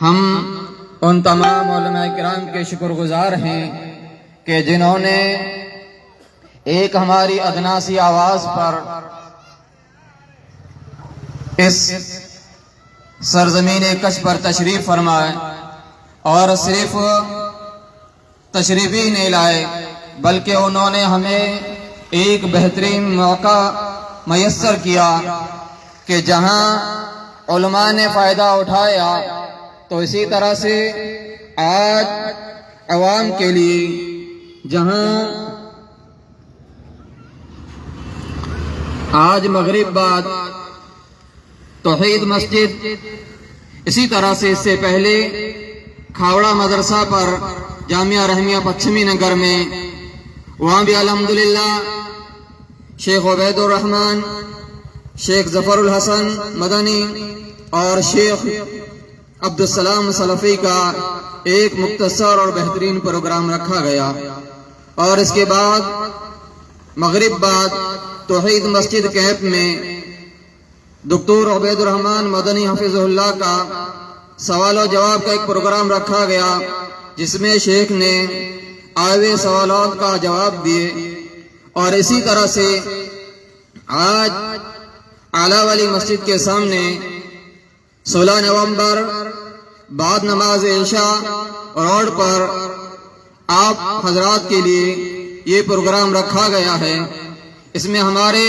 ہم ان تمام علماء کرام کے شکر گزار ہیں کہ جنہوں نے ایک ہماری ادنا سی آواز پر اس سرزمین کش پر تشریف فرمائے اور صرف تشریف ہی نہیں لائے بلکہ انہوں نے ہمیں ایک بہترین موقع میسر کیا کہ جہاں علماء نے فائدہ اٹھایا تو اسی طرح سے آج عوام کے لیے جہاں آج مغرب بعد توحید مسجد، اسی طرح سے اس سے پہلے کھاوڑا مدرسہ پر جامعہ رحمیہ پچھمی نگر میں، وہاں بھی الحمدللہ شیخ عبید الرحمن، شیخ ظفر الحسن مدنی اور شیخ عبدالسلام سلفی کا ایک مختصر اور بہترین پروگرام رکھا گیا، اور اس کے بعد مغرب بعد توحید مسجد کیمپ میں دکتور عبید الرحمن مدنی حفظ اللہ کا سوال و جواب کا ایک پروگرام رکھا گیا، جس میں شیخ نے آئے ہوئے سوالات کا جواب دیے، اور اسی طرح سے آج اعلیٰ والی مسجد کے سامنے 16 نومبر بعد نماز عشاء روڈ پر آپ حضرات کے لیے یہ پروگرام رکھا گیا ہے۔ اس میں ہمارے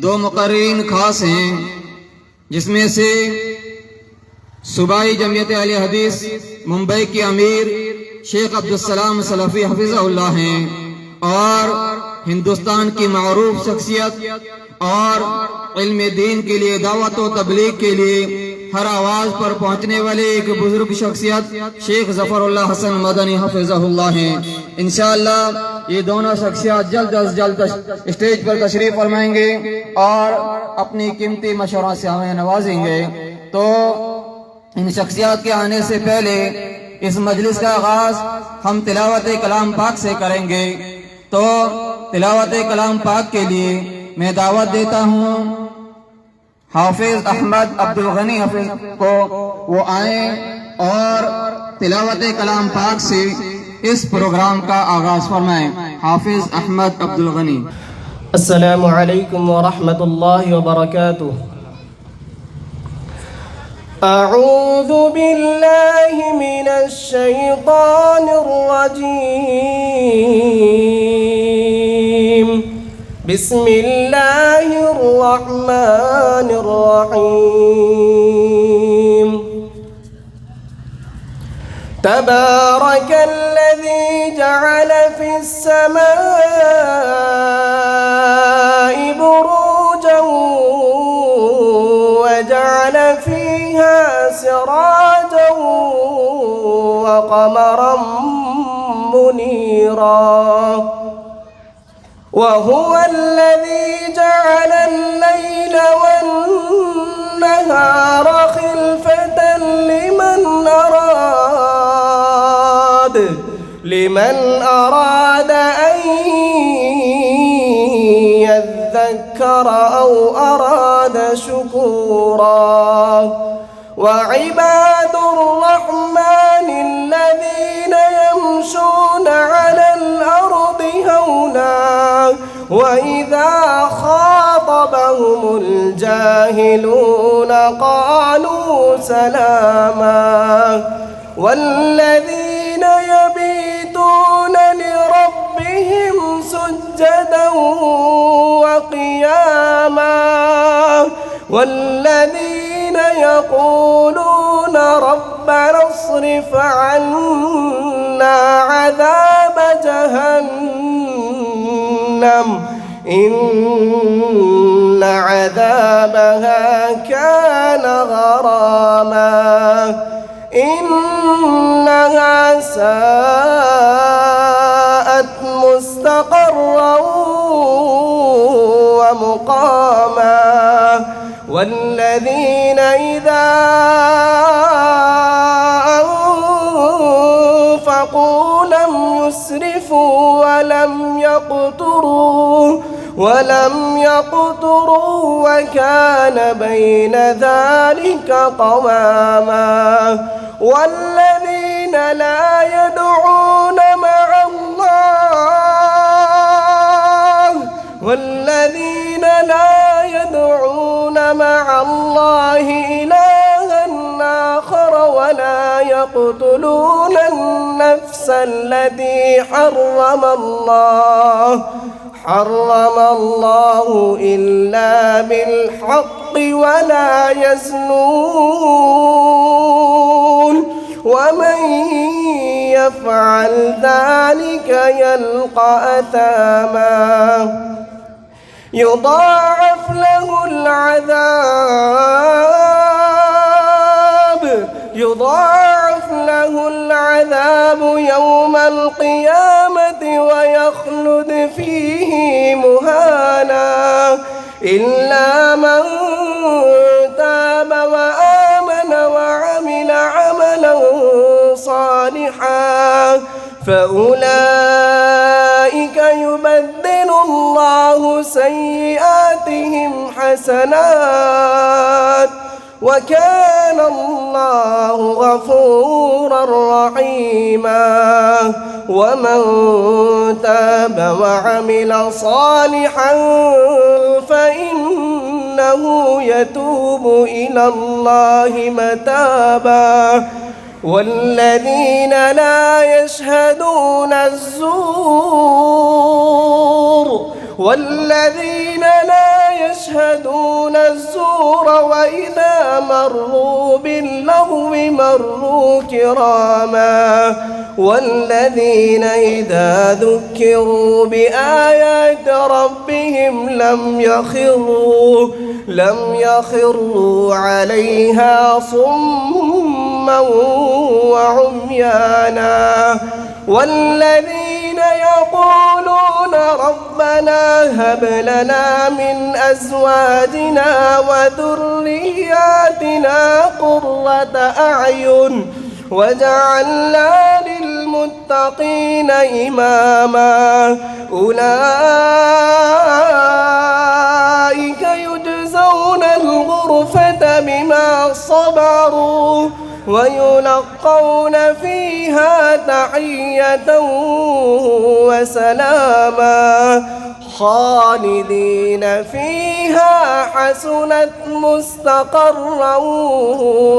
2 مقررین خاص ہیں، جس میں سے صوبائی جمعیت اہل حدیث ممبئی کے امیر شیخ عبدالسلام سلفی حفظہ اللہ ہیں، اور ہندوستان کی معروف شخصیت اور علم دین کے لیے دعوت و تبلیغ کے لیے ہر آواز پر پہنچنے والے ایک بزرگ شخصیت شیخ ظفر اللہ حسن مدنی حفظہ اللہ ہیں۔ انشاءاللہ یہ دونوں شخصیات جلد از جلد اسٹیج پر تشریف فرمائیں گے اور اپنی قیمتی مشوروں سے ہمیں نوازیں گے۔ تو ان شخصیات کے آنے سے پہلے اس مجلس کا آغاز ہم تلاوت کلام پاک سے کریں گے، تو تلاوت کلام پاک کے لیے میں دعوت دیتا ہوں حافظ احمد عبدالغنی حافظ کو، وہ آئیں اور تلاوت کلام پاک سے اس پروگرام کا آغاز فرمائیں۔ حافظ احمد عبدالغنی۔ السلام علیکم ورحمۃ اللہ وبرکاتہ۔ اعوذ باللہ من الشیطان الرجیم، بسم اللہ الرحمن الرحیم۔ تبارک الذی جعل فی السماء بروجا وجعل فیہا سراجا وقمرا منیرا، وهو الذي جعل الليل والنهار خلفة لمن أراد أن يذكر أو أراد شكورا، وعباد الرحمن الذين يمشون على الأرض هونا وإذا خاطبهم الجاهلون قالوا سلاما، والذين يبيتون لربهم سجدا وقياما، والذين يقولون ربنا اصرف عنا عذاب جهنم إن عذابها كان غراما، إنها ساءت مستقرا ومقاما، والذين إذا أنفقوا لم يسرفوا ولم يقتروا وكان بين ذلك قواما، والذين لا يدعون مع الله إلها آخر ولا يقتلون النفس التي حرم الله إلا بالحق ولا يزنون ومن يفعل ذلك يلقى أثاما يضاعف له العذاب يوم القيامة ويخلد فيه مهانا إلا من تاب وآمن وعمل عملا صالحا فأولئك يبدل الله سيئاتهم حسنات وكان الله غفورا رحيما ومن تاب وعمل صالحا فإنه يتوب إلى الله متابا والذين لا يشهدون الزور وإذا مروا باللغو مروا كراما والذين إذا ذكروا بآيات ربهم لم يخروا عليها صما وعميانا والذين يقولون ربنا هب لنا من أزواجنا وذرياتنا قرة أعين وجعلنا للمتقين إماما أولئك يجزون الغرفة بما صبروا ويلقون فيها تحية وسلاما خالدين فيها حسنت مستقرا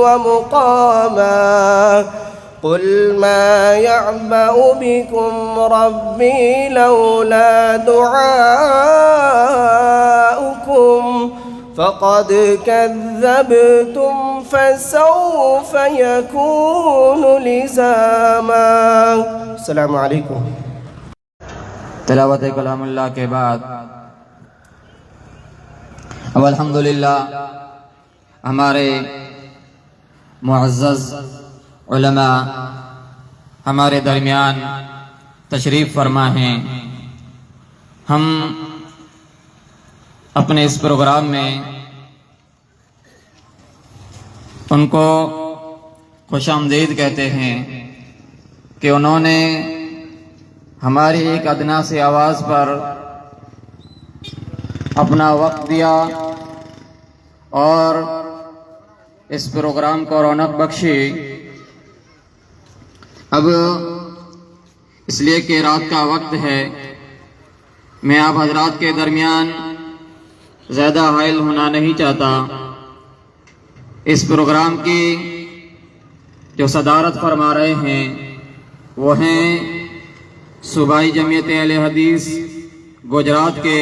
ومقاما قل ما يعبأ بكم ربي لولا دعاؤكم فقد كذبتم فسوف يكون لزاما السلام علیکم. تلاوت کلام اللہ کے بعد اب الحمدللہ ہمارے معزز علماء ہمارے درمیان تشریف فرما ہیں. ہم اپنے اس پروگرام میں ان کو خوش آمدید کہتے ہیں کہ انہوں نے ہماری ایک ادنا سی آواز پر اپنا وقت دیا اور اس پروگرام کو رونق بخشی. اب اس لیے کہ رات کا وقت ہے میں آپ حضرات کے درمیان زیادہ حائل ہونا نہیں چاہتا. اس پروگرام کی جو صدارت فرما رہے ہیں وہ ہیں صوبائی جمعیت اہل حدیث گجرات کے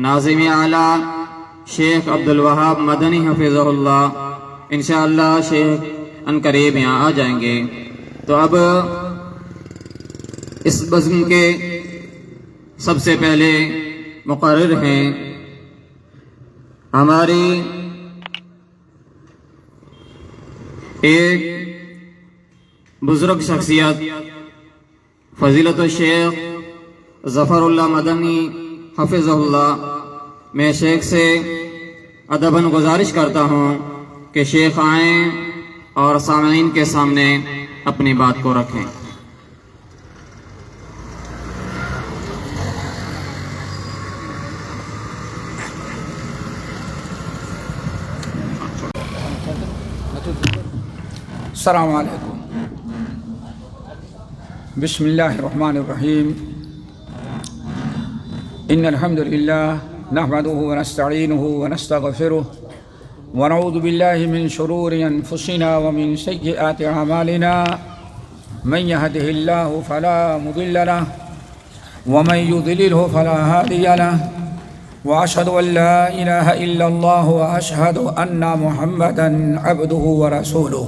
ناظم اعلیٰ شیخ عبدالوہاب مدنی حفظہ اللہ. انشاءاللہ شیخ عنقریب یہاں آ جائیں گے. تو اب اس بزم کے سب سے پہلے مقرر ہیں ہماری ایک بزرگ شخصیت فضیلت الشیخ ظفر اللہ مدنی حفظہ اللہ. میں شیخ سے ادباً گزارش کرتا ہوں کہ شیخ آئیں اور سامعین کے سامنے اپنی بات کو رکھیں. السلام علیکم. بسم اللہ الرحمن الرحیم. ان الحمد للہ نحمده ونستعینه ونستغفره ونعوذ باللہ من شرور انفسنا ومن سیئات اعمالنا. من يهده الله فلا مضل له ومن يضلله فلا هادي له واشهد ان لا اله الا الله واشهد ان محمدا عبده ورسوله.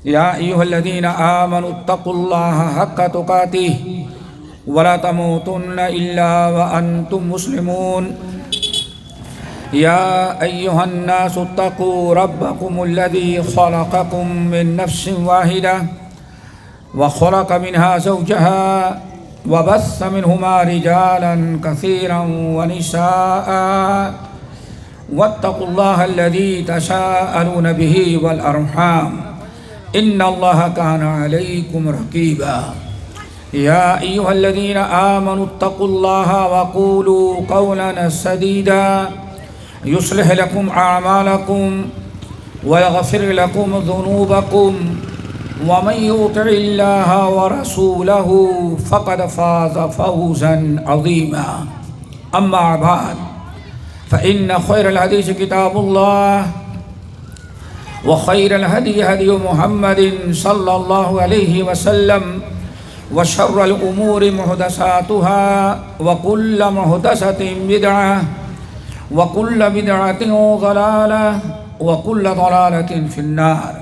يا ايها الذين امنوا اتقوا الله حق تقاته ولا تموتن الا وانتم مسلمون. يا ايها الناس اتقوا ربكم الذي خلقكم من نفس واحده وخلق منها زوجها وبث منهما رجالا كثيرا ونساء واتقوا الله الذي تساءلون به والأرحام إن الله كان عليكم رقيبا. يا أيها الذين آمنوا اتقوا الله وقولوا قولا سديدا يصلح لكم أعمالكم ويغفر لكم ذنوبكم ومن يطع الله ورسوله فقد فاز فوزا عظيما. أما بعد فإن خير الحديث كتاب الله وخير الهدي هدي محمد صلى الله عليه وسلم وشر الأمور محدثاتها وكل محدثة بدعة وكل بدعة ضلالة وكل ضلالة في النار.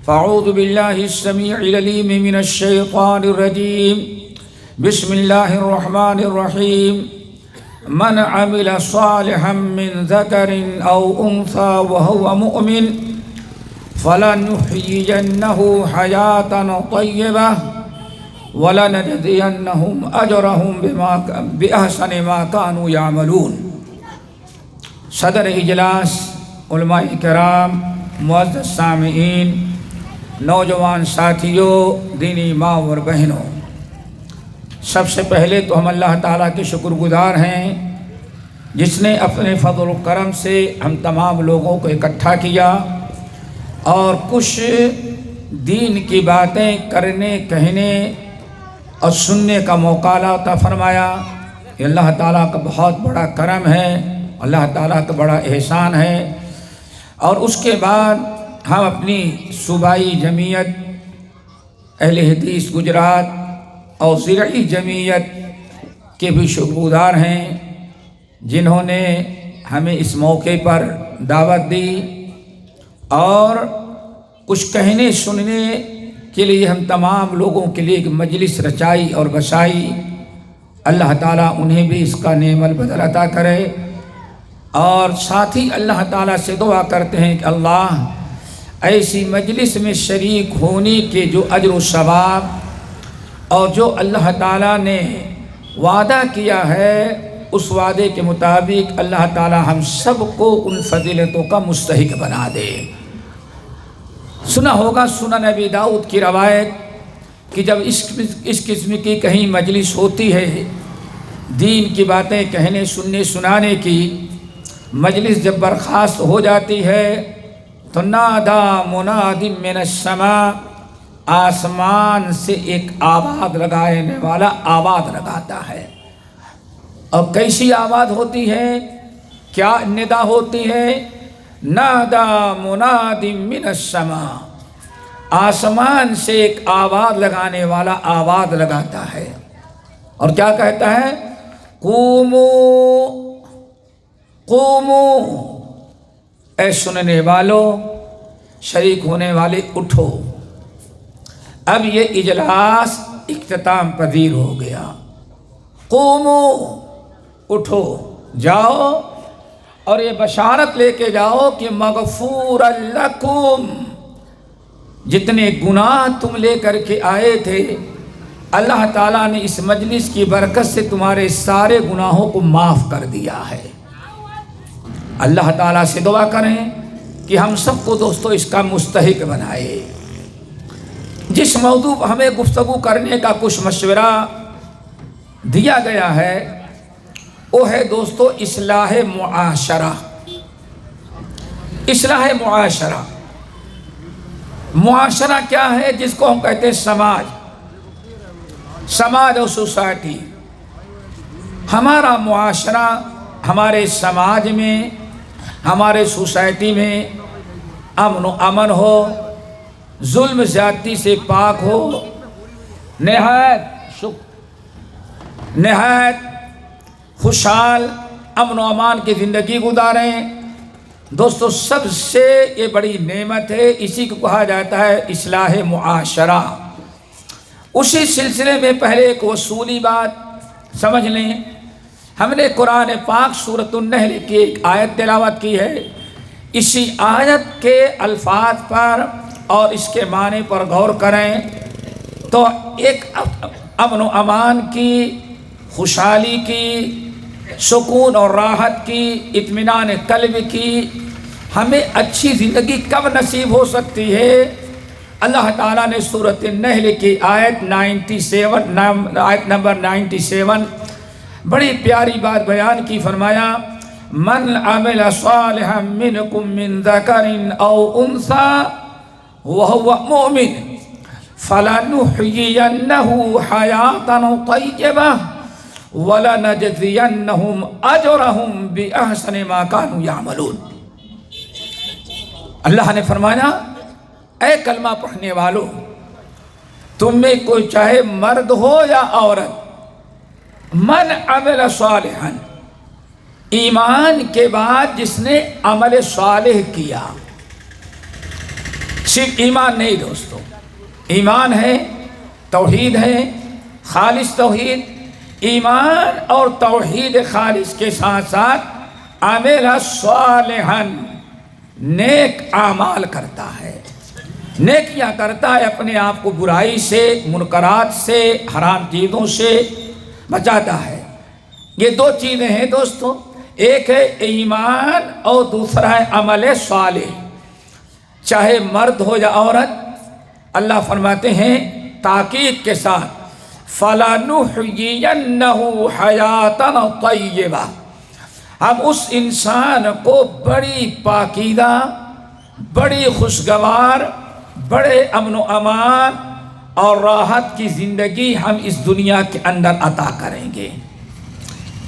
فاعوذ بالله السميع العليم من الشيطان الرجيم. بسم الله الرحمن الرحيم. من عمل صالحا من ذكر أو أنثى وهو مؤمن فلنحيينه حياة طيبة ولنجزينهم أجرهم بأحسن ما كانوا يعملون. صدر اجلاس، علماء کرام، معزز سامعین، نوجوان ساتھیوں، دینی ماں اور بہنوں، سب سے پہلے تو ہم اللہ تعالیٰ کے شکر گزار ہیں جس نے اپنے فضل و کرم سے ہم تمام لوگوں کو اکٹھا کیا اور کچھ دین کی باتیں کرنے، کہنے اور سننے کا موقع عطا فرمایا. یہ اللہ تعالیٰ کا بہت بڑا کرم ہے، اللہ تعالیٰ کا بڑا احسان ہے. اور اس کے بعد ہم اپنی صوبائی جمعیت اہل حدیث گجرات اور زرعی جمعیت کے بھی شکر گزار ہیں جنہوں نے ہمیں اس موقع پر دعوت دی اور کچھ کہنے سننے کے لیے ہم تمام لوگوں کے لیے ایک مجلس رچائی اور بسائی. اللہ تعالیٰ انہیں بھی اس کا نعم البدل عطا کرے. اور ساتھ ہی اللہ تعالیٰ سے دعا کرتے ہیں کہ اللہ ایسی مجلس میں شریک ہونے کے جو اجر و ثواب اور جو اللہ تعالیٰ نے وعدہ کیا ہے اس وعدے کے مطابق اللہ تعالیٰ ہم سب کو ان فضیلتوں کا مستحق بنا دے. سنا ہوگا سنن ابی داؤد کی روایت کہ جب اس قسم کی کہیں مجلس ہوتی ہے، دین کی باتیں کہنے، سننے، سنانے کی مجلس جب برخاست ہو جاتی ہے تو نادا مناد من السماء، آسمان سے ایک آواز لگانے والا آواز لگاتا ہے. اور کیسی آواز ہوتی ہے، کیا ندا ہوتی ہے؟ نادا مناد من السماء، آسمان سے ایک آواز لگانے والا آواز لگاتا ہے اور کیا کہتا ہے؟ قومو قومو، اے سننے والوں، شریک ہونے والے اٹھو. اب یہ اجلاس اختتام پذیر ہو گیا. قومو، اٹھو، جاؤ اور یہ بشارت لے کے جاؤ کہ مغفور لکم، جتنے گناہ تم لے کر کے آئے تھے اللہ تعالیٰ نے اس مجلس کی برکت سے تمہارے سارے گناہوں کو معاف کر دیا ہے. اللہ تعالیٰ سے دعا کریں کہ ہم سب کو دوستو اس کا مستحق بنائے. جس موضوع پر ہمیں گفتگو کرنے کا کچھ مشورہ دیا گیا ہے وہ ہے دوستو اصلاح معاشرہ. اصلاح معاشرہ معاشرہ کیا ہے؟ جس کو ہم کہتے ہیں سماج اور سوسائٹی. ہمارا معاشرہ، ہمارے سماج میں، ہمارے سوسائٹی میں امن و امن ہو، ظلم زیادتی سے پاک ہو، نہایت خوشحال امن و امان کی زندگی گزاریں. دوستو سب سے یہ بڑی نعمت ہے، اسی کو کہا جاتا ہے اصلاح معاشرہ. اسی سلسلے میں پہلے ایک اصولی بات سمجھ لیں. ہم نے قرآن پاک سورۃ النحل کی ایک آیت تلاوت کی ہے. اسی آیت کے الفاظ پر اور اس کے معنی پر غور کریں تو ایک امن و امان کی، خوشحالی کی، سکون اور راحت کی، اطمینان قلب کی ہمیں اچھی زندگی کب نصیب ہو سکتی ہے؟ اللہ تعالیٰ نے سورۃ النحل کی آیت نمبر 97 بڑی پیاری بات بیان کی. فرمایا من عمل صالحا منکم من ذکر او انثی وهو مؤمن فلنحیینہ حیاتا طیبہ وَلَنَجْزِيَنَّهُمْ أَجْرَهُمْ بِأَحْسَنِ مَا كَانُوا يَعْمَلُونَ. اللہ نے فرمایا اے کلمہ پڑھنے والوں، تم میں کوئی چاہے مرد ہو یا عورت، من عمل صالحا، ایمان کے بعد جس نے عمل صالح کیا. صرف ایمان نہیں دوستو، ایمان ہے، توحید ہے، خالص توحید. ایمان اور توحید خالص کے ساتھ ساتھ عمل صالحا، نیک اعمال کرتا ہے، نیکیاں کرتا ہے، اپنے آپ کو برائی سے، منکرات سے، حرام چیزوں سے بچاتا ہے. یہ دو چیزیں ہیں دوستو، ایک ہے ایمان اور دوسرا ہے عمل صالح. چاہے مرد ہو یا عورت، اللہ فرماتے ہیں تاکید کے ساتھ فَلَنُحْيِيَنَّهُ حَيَاتًا طَيِّبَةً، ہم اس انسان کو بڑی پاکیزہ، بڑی خوشگوار، بڑے امن و امان اور راحت کی زندگی ہم اس دنیا کے اندر عطا کریں گے.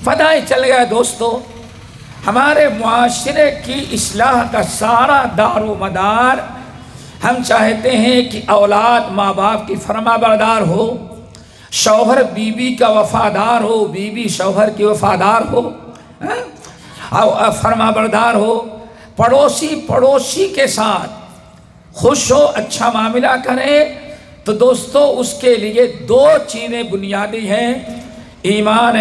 پتہ ہی چل گیا دوستو، ہمارے معاشرے کی اصلاح کا سارا دار و مدار، ہم چاہتے ہیں کہ اولاد ماں باپ کی فرما بردار ہو، شوہر بیوی کا وفادار ہو، بیوی شوہر کی وفادار ہو، فرما بردار ہو، پڑوسی کے ساتھ خوش ہو، اچھا معاملہ کرے. تو دوستو اس کے لیے دو چیزیں بنیادی ہیں، ایمان،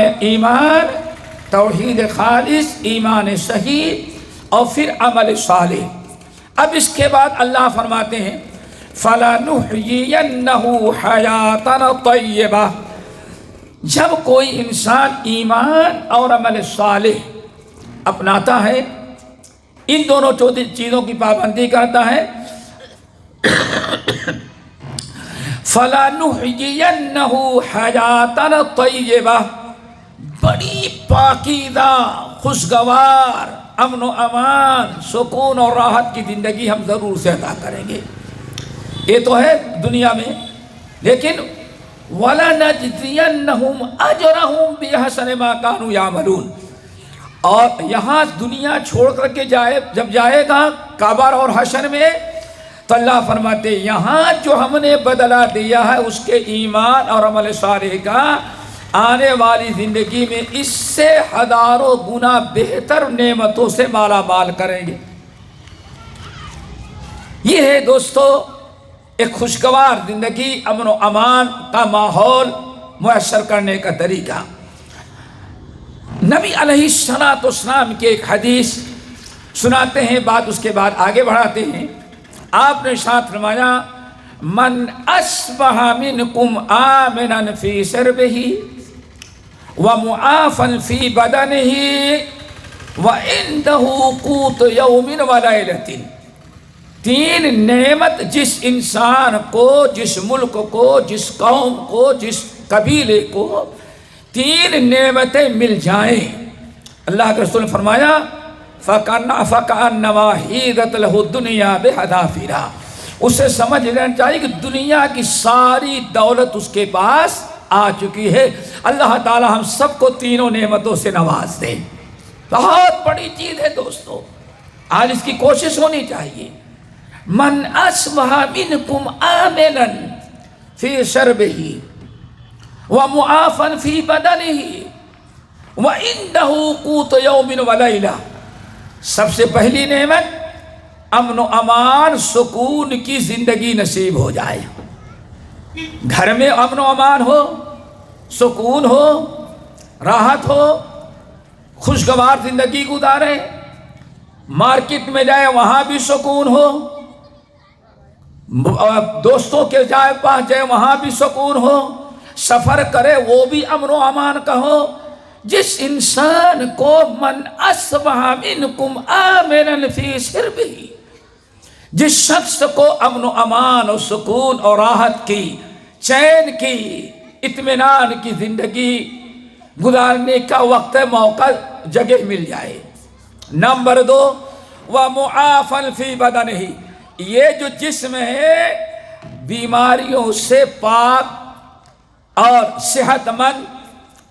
توحید خالص، ایمان صحیح، اور پھر عمل صالح. اب اس کے بعد اللہ فرماتے ہیں فَلَنُحْيِيَنَّهُ حَيَاتًا طَيِّبَةً. جب کوئی انسان ایمان اور عمل صالح اپناتا ہے، ان دونوں چیزوں کی پابندی کرتا ہے، فَلَنُحْيِيَنَّهُ حَيَاتًا طَيِّبَةً، بڑی پاکیزہ، خوشگوار، امن و امان، سکون اور راحت کی زندگی ہم ضرور سے عطا کریں گے. یہ تو ہے دنیا میں، لیکن وَلَنَجْزِيَنَّهُمْ أَجْرَهُمْ بِأَحْسَنِ مَا كَانُوا يَعْمَلُونَ. اور یہاں دنیا چھوڑ کر کے جب جائے گا قبر اور حشر میں، تو اللہ فرماتے یہاں جو ہم نے بدلہ دیا ہے اس کے ایمان اور عمل صالح کا، آنے والی زندگی میں اس سے ہزاروں گنا بہتر نعمتوں سے مالا مال کریں گے. یہ ہے دوستو ایک خوشگوار زندگی، امن و امان کا ماحول میسر کرنے کا طریقہ. نبی علیہ السلام کی ایک حدیث سناتے ہیں، بات اس کے بعد آگے بڑھاتے ہیں. آپ نے ارشاد فرمایا من اصبح منکم آمنا فی سربہ ومعافا فی بدنہ وعندہ قوت یوم ولیلۃ. تین نعمت جس انسان کو، جس ملک کو، جس قوم کو، جس قبیلے کو تین نعمتیں مل جائیں، اللہ کے رسول نے فرمایا فَكَأَنَّمَا حِيزَتْ لَهُ الدُّنْيَا بِحَذَافِرِهَا، اسے سمجھ لینا چاہیے کہ دنیا کی ساری دولت اس کے پاس آ چکی ہے۔ اللہ تعالی ہم سب کو تینوں نعمتوں سے نواز دے۔ بہت بڑی چیز ہے دوستو، آج اس کی کوشش ہونی چاہیے۔ من اصبح منکم آمنا فی شربہ ومعافا فی بدنہ وعندہ قوت یوم ولیلہ، سب سے پہلی نعمت امن و امان، سکون کی زندگی نصیب ہو جائے۔ گھر میں امن و امان ہو، سکون ہو، راحت ہو، خوشگوار زندگی گزارے، مارکیٹ میں جائے وہاں بھی سکون ہو، دوستوں کے جائے پاس جائے وہاں بھی سکون ہو، سفر کرے وہ بھی امن و امان کا ہو۔ جس انسان کو من اصبح منکم آمنا فی شربہ، جس شخص کو امن و امان اور سکون اور راحت کی، چین کی، اطمینان کی زندگی گزارنے کا وقت، موقع، جگہ مل جائے۔ نمبر 2، وَمُعَافًا فِي بَدَنِهِ، یہ جو جسم ہے بیماریوں سے پاک اور صحت مند،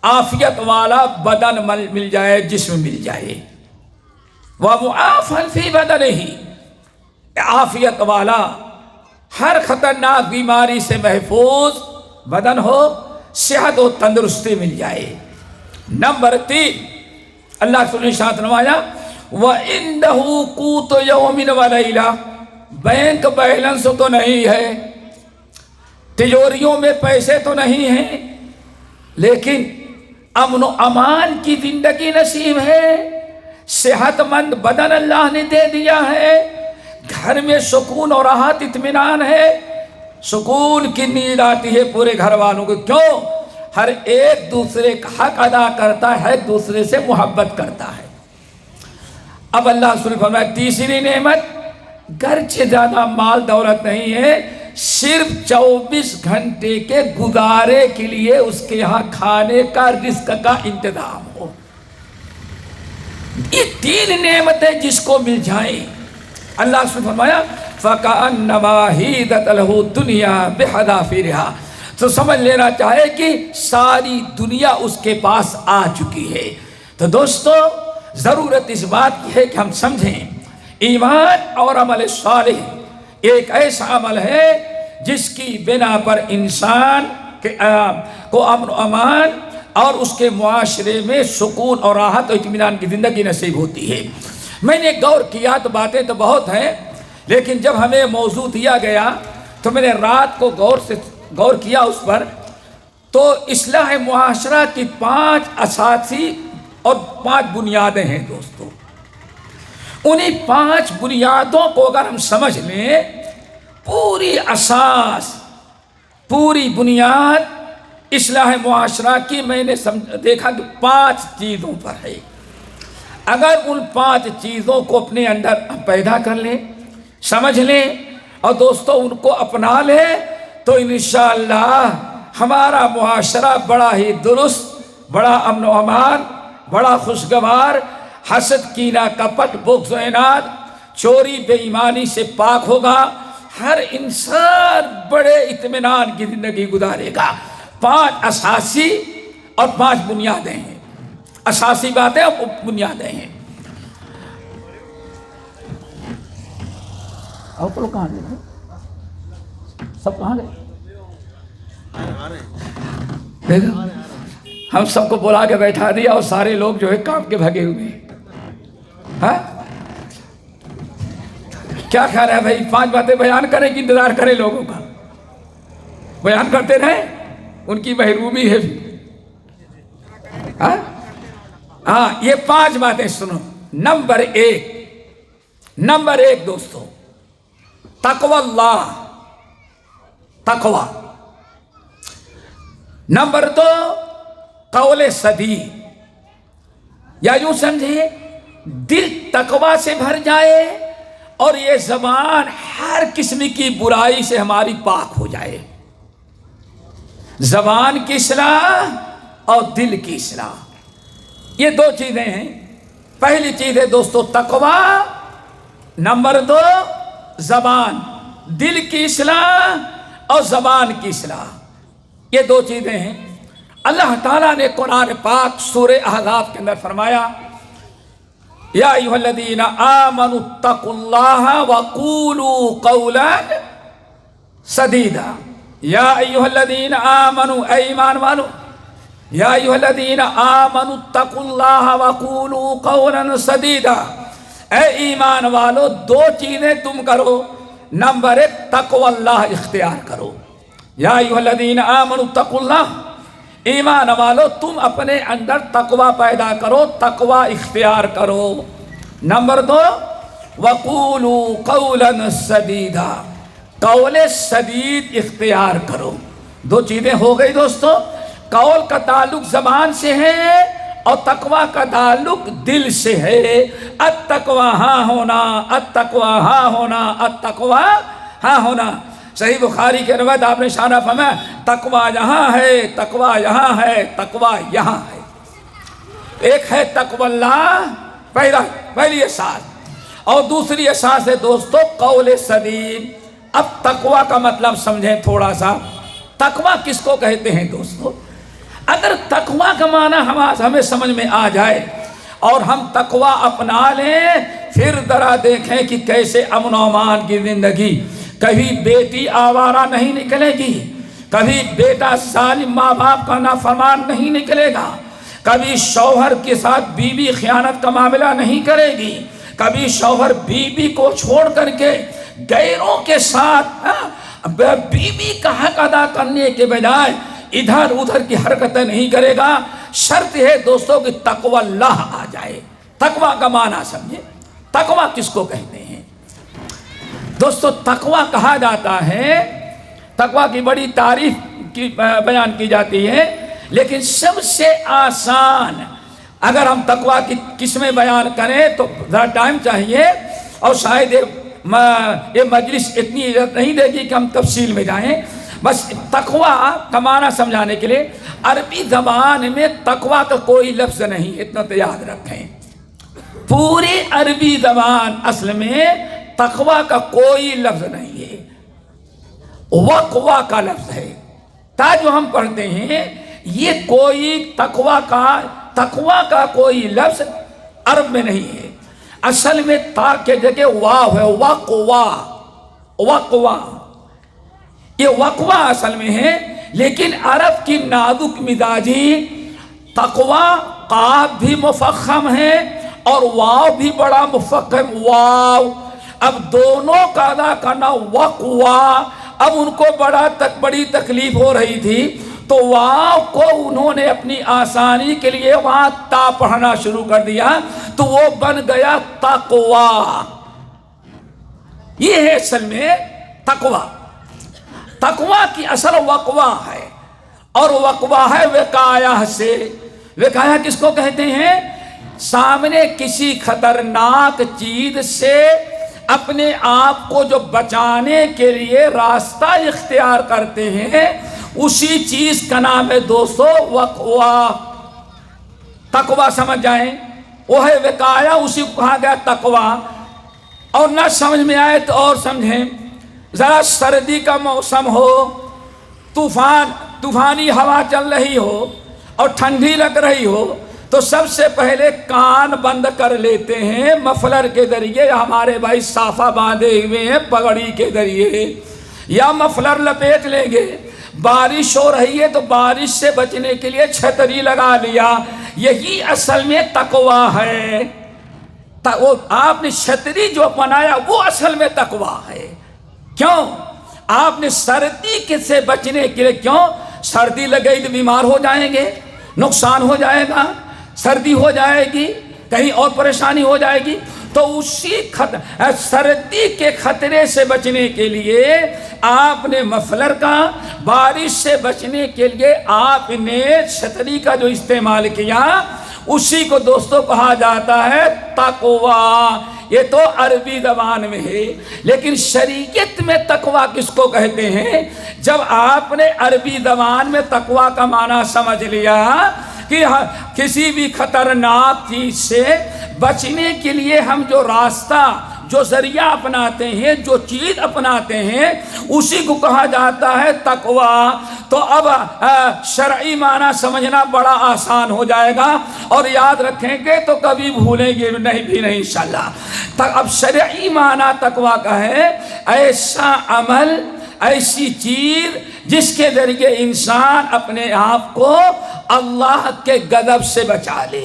عافیت والا بدن مل جائے، جسم مل جائے۔ وَمُعَافًا فِي بَدَنِهِ، عافیت والا، ہر خطرناک بیماری سے محفوظ بدن ہو، صحت و تندرستی مل جائے۔ نمبر 3، اللہ تعالیٰ نے ارشاد فرمایا وَعِندَهُ قُوتُ يَوْمٍ وَلَيْلَةٍ، بینک بیلنس تو نہیں ہے، تجوریوں میں پیسے تو نہیں ہیں، لیکن امن و امان کی زندگی نصیب ہے، صحت مند بدن اللہ نے دے دیا ہے، گھر میں سکون اور راحت اطمینان ہے، سکون کی نیند آتی ہے پورے گھر والوں کو۔ کیوں؟ ہر ایک دوسرے کا حق ادا کرتا ہے، ایک دوسرے سے محبت کرتا ہے۔ اب اللہ سبحانہ نے فرمایا تیسری نعمت، گرچہ زیادہ مال دولت نہیں ہے، صرف 24 گھنٹے کے گزارے کے لیے اس کے ہاں کھانے کا، رزق کا انتظام ہو۔ یہ 3 نعمتیں جس کو مل جائیں، اللہ نے فرمایا فَكَأَنَّمَا حِيدَتْ لَهُ الدُّنْيَا بِحَذَافِيرِهَا، تو سمجھ لینا چاہے کہ ساری دنیا اس کے پاس آ چکی ہے۔ تو دوستو، ضرورت اس بات کی ہے کہ ہم سمجھیں ایمان اور عمل صالح ایک ایسا عمل ہے جس کی بنا پر انسان کو امن و امان اور اس کے معاشرے میں سکون اور راحت اور اطمینان کی زندگی نصیب ہوتی ہے۔ میں نے غور کیا تو باتیں تو بہت ہیں، لیکن جب ہمیں موضوع دیا گیا تو میں نے رات کو غور کیا اس پر، تو اصلاح معاشرہ کی 5 اساسی اور 5 بنیادیں ہیں دوستو۔ انہی 5 بنیادوں کو اگر ہم سمجھ لیں، پوری اساس، پوری بنیاد اصلاح معاشرہ کی میں نے دیکھا کہ 5 چیزوں پر ہے۔ اگر ان 5 چیزوں کو اپنے اندر پیدا کر لیں، سمجھ لیں اور دوستو ان کو اپنا لیں، تو انشاءاللہ ہمارا معاشرہ بڑا ہی درست، بڑا امن و امان، بڑا خوشگوار، حسد، کینہ، کپٹ، بغض و عناد، چوری، بے ایمانی سے پاک ہوگا۔ ہر انسان بڑے اطمینان کی زندگی گزارے گا۔ 5 اساسی اور 5 بنیادیں ہیں، اساسی باتیں اور بنیادیں ہیں۔ اور تو کہاں گئے؟ سب کہاں گئے؟ دیکھو، ہم سب کو بلا کے بیٹھا دیا اور سارے لوگ جو ہے کام کے بھگے ہوئے ہیں۔ ہاں؟ کیا خیال ہے بھائی، 5 باتیں بیان کریں کہ انتظار کریں لوگوں کا؟ بیان کرتے رہیں، ان کی محرومی ہے۔ ہاں، یہ 5 باتیں سنو۔ نمبر 1 دوستو، تقوی اللہ، تقوی۔ نمبر 2، قول سدید، یا یوں سمجھے دل تقوی سے بھر جائے اور یہ زبان ہر قسم کی برائی سے ہماری پاک ہو جائے۔ زبان کی اصلاح اور دل کی اصلاح، یہ 2 چیزیں ہیں۔ پہلی چیز ہے دوستو تقوی، نمبر 2 زبان، دل کی اصلاح اور زبان کی اصلاح، یہ دو چیزیں ہیں۔ اللہ تعالیٰ نے قرآن پاک سورہ احزاب کے اندر فرمایا یا ایھا الذین آمنوا اتقوا اللہ وقولوا قولا سدیدا، یا ایھا الذین آمنوا، اے ایمان والو، یا ایھا الذین آمنوا اتقوا اللہ وقولوا قولا سدیدا، اے ایمان والو دو چیزیں تم کرو، نمبر 1 تقوی اللہ اختیار کرو، یا ایھا الذین آمنوا اتقوا اللہ، ایمان والو تم اپنے اندر تقوی پیدا کرو، تقوی اختیار کرو۔ نمبر 2 وقولوا قولا سدیدا، قول سدید اختیار کرو۔ دو چیزیں ہو گئی دوستو، قول کا تعلق زبان سے ہے اور تقوی کا تعلق دل سے ہے۔ التقوی ہاں ہونا، التقوی ہاں ہونا، التقوی ہاں ہونا۔ صحیح بخاری کے روایت آپ نے اشارہ فرمایا تقوی یہاں ہے، تقوی یہاں ہے، تقوی یہاں ہے۔ ایک ہے تقوی اللہ، پہلی احساس، اور دوسری احساس ہے دوستو قول سدید۔ اب تقوی کا مطلب سمجھیں تھوڑا سا، تقوی کس کو کہتے ہیں دوستو؟ اگر تقوی کا معنی ہمیں سمجھ میں آ جائے اور ہم تقوی اپنا لیں، پھر ذرا دیکھیں کہ کیسے امن و امان کی زندگی۔ کبھی بیٹی آوارہ نہیں نکلے گی، کبھی بیٹا ظالم ماں باپ کا نافرمان نہیں نکلے گا، کبھی شوہر کے ساتھ بیوی خیانت کا معاملہ نہیں کرے گی، کبھی شوہر بیوی کو چھوڑ کر کے غیروں کے ساتھ بیوی کا حق ادا کرنے کے بجائے ادھر ادھر کی حرکتیں نہیں کرے گا۔ شرط ہے دوستوں کہ تقوی اللہ آ جائے۔ تقوی کا معنی سمجھے، تقوی کس کو کہتے ہیں دوستو؟ تقوی کہا جاتا ہے، تقوی کی بڑی تعریف کی بیان کی جاتی ہے، لیکن سب سے آسان اگر ہم تقوی کی قسمیں بیان کریں تو ذرا ٹائم چاہیے، اور شاید یہ مجلس اتنی اجازت نہیں دے گی کہ ہم تفصیل میں جائیں۔ بس تقوی کا معنی سمجھانے کے لیے عربی زبان میں تقوی کا کوئی لفظ نہیں، اتنا تو یاد رکھیں۔ پوری عربی زبان اصل میں تقوی کا کوئی لفظ نہیں ہے، وقوہ کا لفظ ہے۔ تا جو ہم پڑھتے ہیں یہ کوئی تقوی کا کوئی لفظ عرب میں نہیں ہے، اصل میں تا کے جگہ واو ہے، وقوہ، یہ وقوہ اصل میں ہے۔ لیکن عرب کی نازک مزاجی تقوی قاف بھی مفخم ہے اور واو بھی بڑا مفخم واو، اب دونوں کا ادا کرنا وقوہ، اب ان کو بڑی تکلیف ہو رہی تھی تو واو کو انہوں نے اپنی آسانی کے لیے وہاں تا پڑھنا شروع کر دیا تو وہ بن گیا تقوی۔ یہ ہے اصل میں تقوی۔ تقوی کی اصل وقوہ ہے، اور وقوہ ہے وقایہ سے۔ وقایہ کس کو کہتے ہیں؟ سامنے کسی خطرناک چیز سے اپنے آپ کو جو بچانے کے لیے راستہ اختیار کرتے ہیں، اسی چیز کا نام ہے دوستو وقوہ۔ تقوی سمجھ جائیں، وہ ہے وقایہ، اسی کو کہا گیا تقوی۔ اور نہ سمجھ میں آئے تو اور سمجھیں، ذرا سردی کا موسم ہو، طوفانی ہوا چل رہی ہو اور ٹھنڈی لگ رہی ہو تو سب سے پہلے کان بند کر لیتے ہیں مفلر کے ذریعے، ہمارے بھائی صافہ باندھے ہوئے ہیں پگڑی کے ذریعے، یا مفلر لپیٹ لیں گے۔ بارش ہو رہی ہے تو بارش سے بچنے کے لیے چھتری لگا لیا۔ یہی اصل میں تقوی ہے۔ وہ آپ نے چھتری جو بنایا وہ اصل میں تقوی ہے۔ کیوں؟ آپ نے سردی سے بچنے کے لیے، کیوں؟ سردی لگے تو بیمار ہو جائیں گے، نقصان ہو جائے گا، سردی ہو جائے گی، کہیں اور پریشانی ہو جائے گی، تو اسی سردی کے خطرے سے بچنے کے لیے آپ نے مفلر کا، بارش سے بچنے کے لیے آپ نے چھتری کا جو استعمال کیا، اسی کو دوستوں کہا جاتا ہے تقوی۔ یہ تو عربی زبان میں ہے، لیکن شریعت میں تقوی کس کو کہتے ہیں؟ جب آپ نے عربی زبان میں تقوی کا معنی سمجھ لیا کہ کسی بھی خطرناک چیز سے بچنے کے لیے ہم جو راستہ جو ذریعہ اپناتے ہیں، جو چیز اپناتے ہیں، اسی کو کہا جاتا ہے تقوی۔ تو اب شرعی معنی سمجھنا بڑا آسان ہو جائے گا، اور یاد رکھیں گے تو کبھی بھولیں گے نہیں انشاءاللہ۔ اب شرعی معنی تقوی کا ہے ایسا عمل، ایسی چیز جس کے ذریعے انسان اپنے آپ کو اللہ کے غضب سے بچا لے،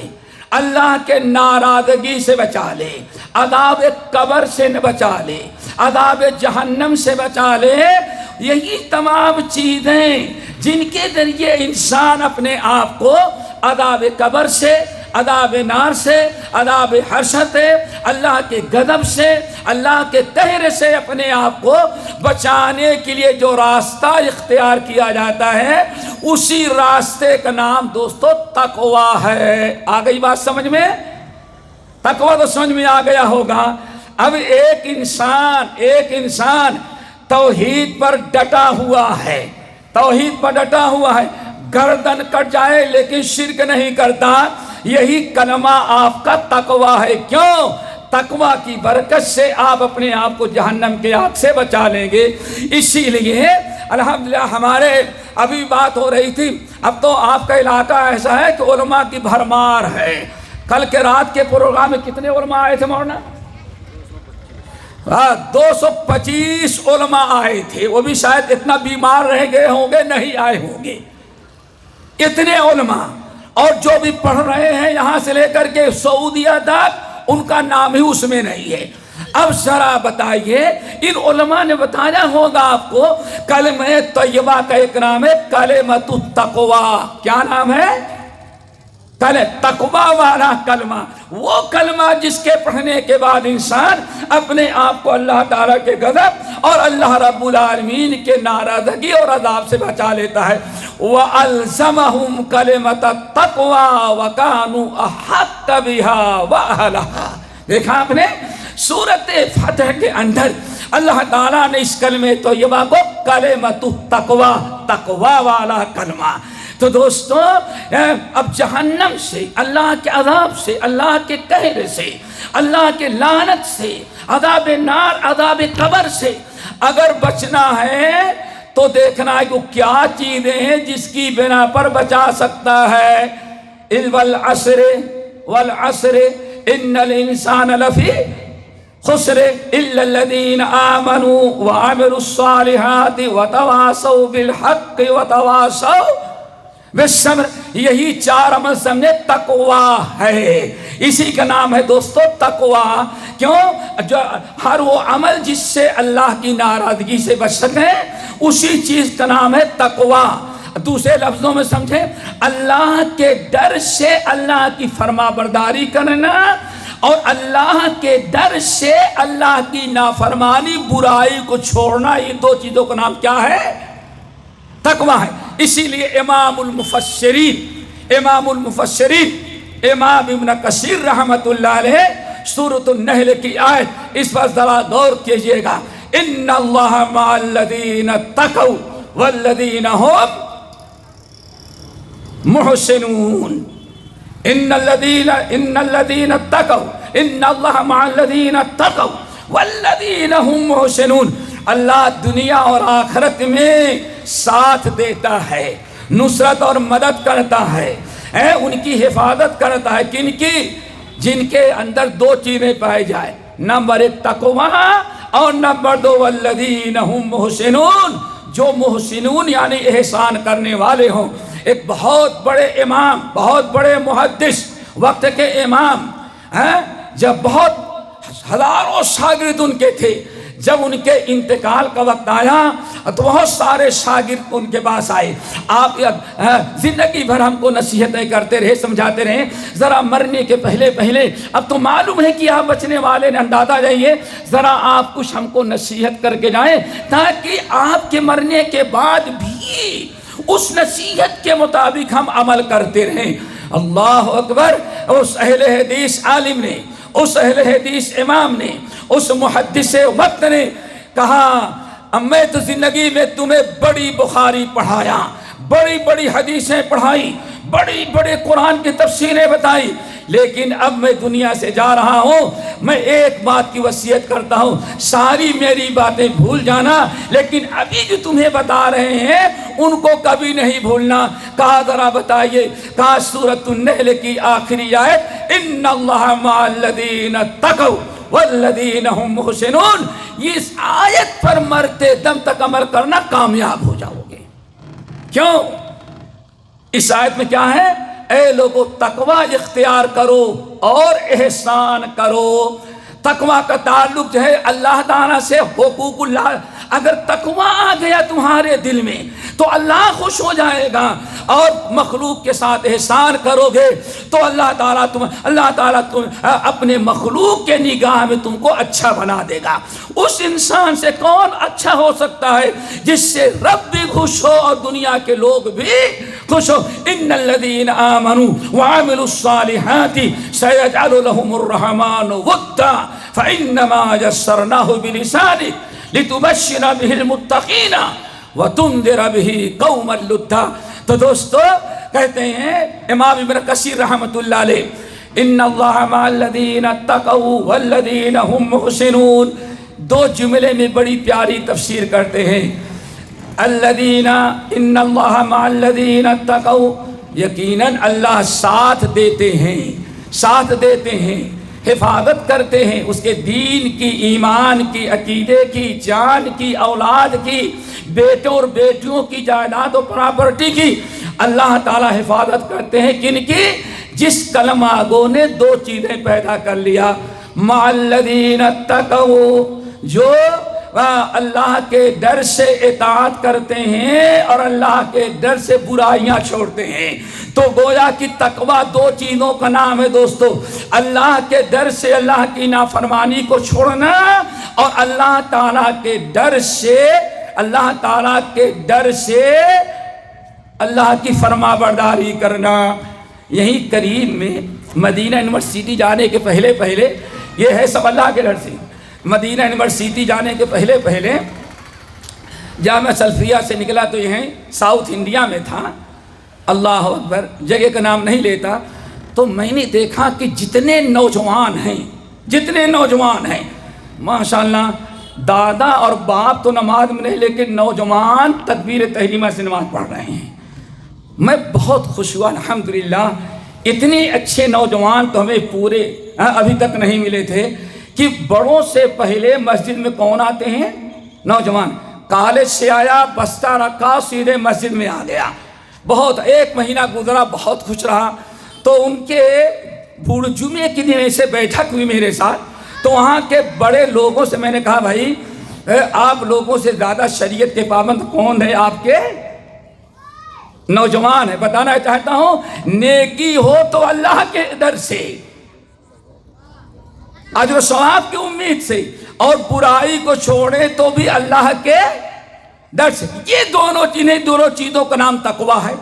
اللہ کے ناراضگی سے بچا لے، عذاب قبر سے بچا لے، عذاب جہنم سے بچا لے۔ یہی تمام چیزیں جن کے ذریعے انسان اپنے آپ کو عذاب قبر سے، عذاب نار سے، عذاب حشر سے، اللہ کے غضب سے، اللہ کے قہر سے اپنے آپ کو بچانے کے لیے جو راستہ اختیار کیا جاتا ہے، اسی راستے کا نام دوستو تقوی ہے۔ آ گئی بات سمجھ میں؟ تقوی تو سمجھ میں آ گیا ہوگا۔ اب ایک انسان توحید پر ڈٹا ہوا ہے، توحید پر ڈٹا ہوا ہے، گردن کٹ جائے لیکن شرک نہیں کرتا، یہی کلمہ آپ کا تقوی ہے۔ کیوں؟ تقوی کی برکت سے آپ اپنے آپ کو جہنم کے آگ سے بچا لیں گے۔ اسی لیے الحمدللہ ہمارے ابھی بات ہو رہی تھی، اب تو آپ کا علاقہ ایسا ہے کہ علماء کی بھرمار ہے۔ کل کے رات کے پروگرام میں کتنے علماء آئے تھے مولانا؟ 225 علماء آئے تھے، وہ بھی شاید اتنا بیمار رہ گئے ہوں گے، نہیں آئے ہوں گے، اتنے علماء۔ اور جو بھی پڑھ رہے ہیں یہاں سے لے کر کے سعودیہ تک، ان کا نام ہی اس میں نہیں ہے۔ اب ذرا بتائیے، ان علماء نے بتایا ہوگا آپ کو، کلمہ طیبہ کا ایک نام ہے کلمۃ التقوی۔ کیا نام ہے؟ تقوی والا کلمہ، وہ کلمہ جس کے پڑھنے کے بعد انسان اپنے آپ کو اللہ تعالیٰ کے غضب اور اللہ رب العالمین کے ناراضگی اور عذاب سے بچا لیتا ہے۔ وَأَلْزَمَهُمْ كَلِمَةَ التَّقْوَى وَكَانُوا أَحَقَّ بِهَا وَأَهْلَهَا۔ دیکھا آپ نے سورۃ فتح کے اندر اللہ تعالیٰ نے اس کلمہ طیبہ کو کلمۃ التقوی، تقوی والا کلمہ۔ تو دوستو، اب جہنم سے، اللہ کے عذاب سے، اللہ کے قہر سے، اللہ کے لعنت سے، عذاب نار، عذاب قبر سے اگر بچنا ہے تو دیکھنا ہے کہ کیا چیزیں ہیں جس کی بنا پر بچا سکتا ہے۔ والعصر ان الانسان لفی خسر الا الذین آمنوا وعملوا الصالحات وتواصوا بالحق وتواصوا بالصبر۔ یہی چار عمل سمجھے تقوی ہے، اسی کا نام ہے دوستو تقوی۔ کیوں؟ جو ہر وہ عمل جس سے اللہ کی ناراضگی سے بچ سکے، اسی چیز کا نام ہے تقوی۔ دوسرے لفظوں میں سمجھیں، اللہ کے ڈر سے اللہ کی فرما برداری کرنا، اور اللہ کے ڈر سے اللہ کی نافرمانی، برائی کو چھوڑنا، یہ دو چیزوں کا نام کیا ہے؟ تقوی ہے۔ اسی لیے امام المفسرین امام ابن کثیر رحمت اللہ علیہ سورۃ النحل کی آیت، اس پر ذرا غور کیجئے گا۔ ان اللہ مع الذین اتقوا والذین هم محسنون۔ ان الذین اتقوا، ان اللہ مع الذین اتقوا والذین هم محسنون۔ اللہ دنیا اور آخرت میں ساتھ دیتا ہے، نصرت اور مدد کرتا ہے، ان کی حفاظت کرتا ہے۔ کن کی؟ جن کے اندر دو چیزیں پائے جائے، نمبر 1 تقوی، اور نمبر 2 والذین هم محسنون، جو محسنون یعنی احسان کرنے والے ہوں۔ ایک بہت بڑے امام، بہت بڑے محدث، وقت کے امام، جب بہت ہزاروں شاگرد ان کے تھے، جب ان کے انتقال کا وقت آیا تو بہت سارے شاگرد ان کے پاس آئے۔ آپ زندگی بھر ہم کو نصیحتیں کرتے رہے، سمجھاتے رہے، ذرا مرنے کے پہلے اب تو معلوم ہے کہ آپ بچنے والے نے، اندازہ جائیے، ذرا آپ کچھ ہم کو نصیحت کر کے جائیں تاکہ آپ کے مرنے کے بعد بھی اس نصیحت کے مطابق ہم عمل کرتے رہیں۔ اللہ اکبر۔ اس اہل حدیث عالم نے، اس اہل حدیث امام نے، اس محدث وقت نے کہا، میں تو زندگی میں تمہیں بڑی بخاری پڑھایا، بڑی بڑی حدیثیں پڑھائی، بڑی بڑے قرآن کی تفسیریں بتائی، لیکن اب میں دنیا سے جا رہا ہوں، میں ایک بات کی وصیت کرتا ہوں، ساری میری باتیں بھول جانا، لیکن ابھی جو تمہیں بتا رہے ہیں ان کو کبھی نہیں بھولنا۔ کہا ذرا بتائیے، کہا سورۃ النحل کی آخری آیت، ان اللہ مع الذین اتقوا والذین هم محسنون، اس آیت پر مرتے دم تک عمل کرنا، کامیاب ہو جاؤ گے۔ کیوں؟ اس آیت میں کیا ہے؟ اے لوگو تقوی اختیار کرو اور احسان کرو۔ تقوی کا تعلق جو ہے اللہ تعالیٰ سے، حقوق اللہ، اگر تقوی آ گیا تمہارے دل میں تو اللہ خوش ہو جائے گا، اور مخلوق کے ساتھ احسان کرو گے تو اللہ تعالیٰ تم اپنے مخلوق کے نگاہ میں تم کو اچھا بنا دے گا۔ اس انسان سے کون اچھا ہو سکتا ہے جس سے رب بھی خوش ہو اور دنیا کے لوگ بھی خوش ہو۔ ان الذین آمنوا وعملوا الصالحات سیجعل لهم الرحمن ودا فانما یسرناہ بلسانک لتبشر به المتقین وتنذر به قوما لدا۔ تو دوستو کہتے ہیں امام ابن کثیر رحمۃ اللہ علیہ، ان اللہ مع الذین اتقوا والذین هم محسنون، دو جملے میں بڑی پیاری تفسیر کرتے ہیں۔ الذین، ان اللہ مع الذین اتقوا، یقیناً اللہ ساتھ دیتے ہیں، ساتھ دیتے ہیں، حفاظت کرتے ہیں اس کے دین کی، ایمان کی، عقیدے کی، جان کی، اولاد کی، بیٹوں اور بیٹیوں کی، جائیداد و پراپرٹی کی۔ اللہ تعالیٰ حفاظت کرتے ہیں کن کی؟ جس کلمہ گو نے دو چیزیں پیدا کر لیا، مع الذین اتقوا، جو اللہ کے ڈر سے اطاعت کرتے ہیں اور اللہ کے ڈر سے برائیاں چھوڑتے ہیں۔ تو گویا کہ تقوی دو چیزوں کا نام ہے دوستو، اللہ کے ڈر سے اللہ کی نافرمانی کو چھوڑنا، اور اللہ تعالیٰ کے ڈر سے، اللہ تعالیٰ کے ڈر سے اللہ کی فرما برداری کرنا۔ یہی قریب میں مدینہ یونیورسٹی جانے کے پہلے یہ ہے سب اللہ کے ڈر سے۔ مدینہ یونیورسٹی جانے کے پہلے جامعہ سلفیہ سے نکلا تو یہ ساؤتھ انڈیا میں تھا، اللہ اکبر، جگہ کا نام نہیں لیتا۔ تو میں نے دیکھا کہ جتنے نوجوان ہیں ماشاءاللہ، دادا اور باپ تو نماز میں نہیں، لیکن نوجوان تکبیر تحریمہ سے نماز پڑھ رہے ہیں۔ میں بہت خوش ہوا، الحمدللہ، اتنے اچھے نوجوان تو ہمیں پورے ابھی تک نہیں ملے تھے کہ بڑوں سے پہلے مسجد میں کون آتے ہیں؟ نوجوان۔ کالج سے آیا، بستہ رکھا، سیدھے مسجد میں آ گیا۔ بہت، ایک مہینہ گزرا، بہت خوش رہا۔ تو ان کے جمعے کے دن ایسے بیٹھک ہوئی میرے ساتھ، تو وہاں کے بڑے لوگوں سے میں نے کہا بھائی آپ لوگوں سے زیادہ شریعت کے پابند کون ہے؟ آپ کے نوجوان ہے۔ بتانا چاہتا ہوں، نیکی ہو تو اللہ کے ڈر سے، اجر و ثواب کی امید سے، اور برائی کو چھوڑے تو بھی اللہ کے ڈر سے۔ یہ دونوں چیزوں کا نام تقوی ہے۔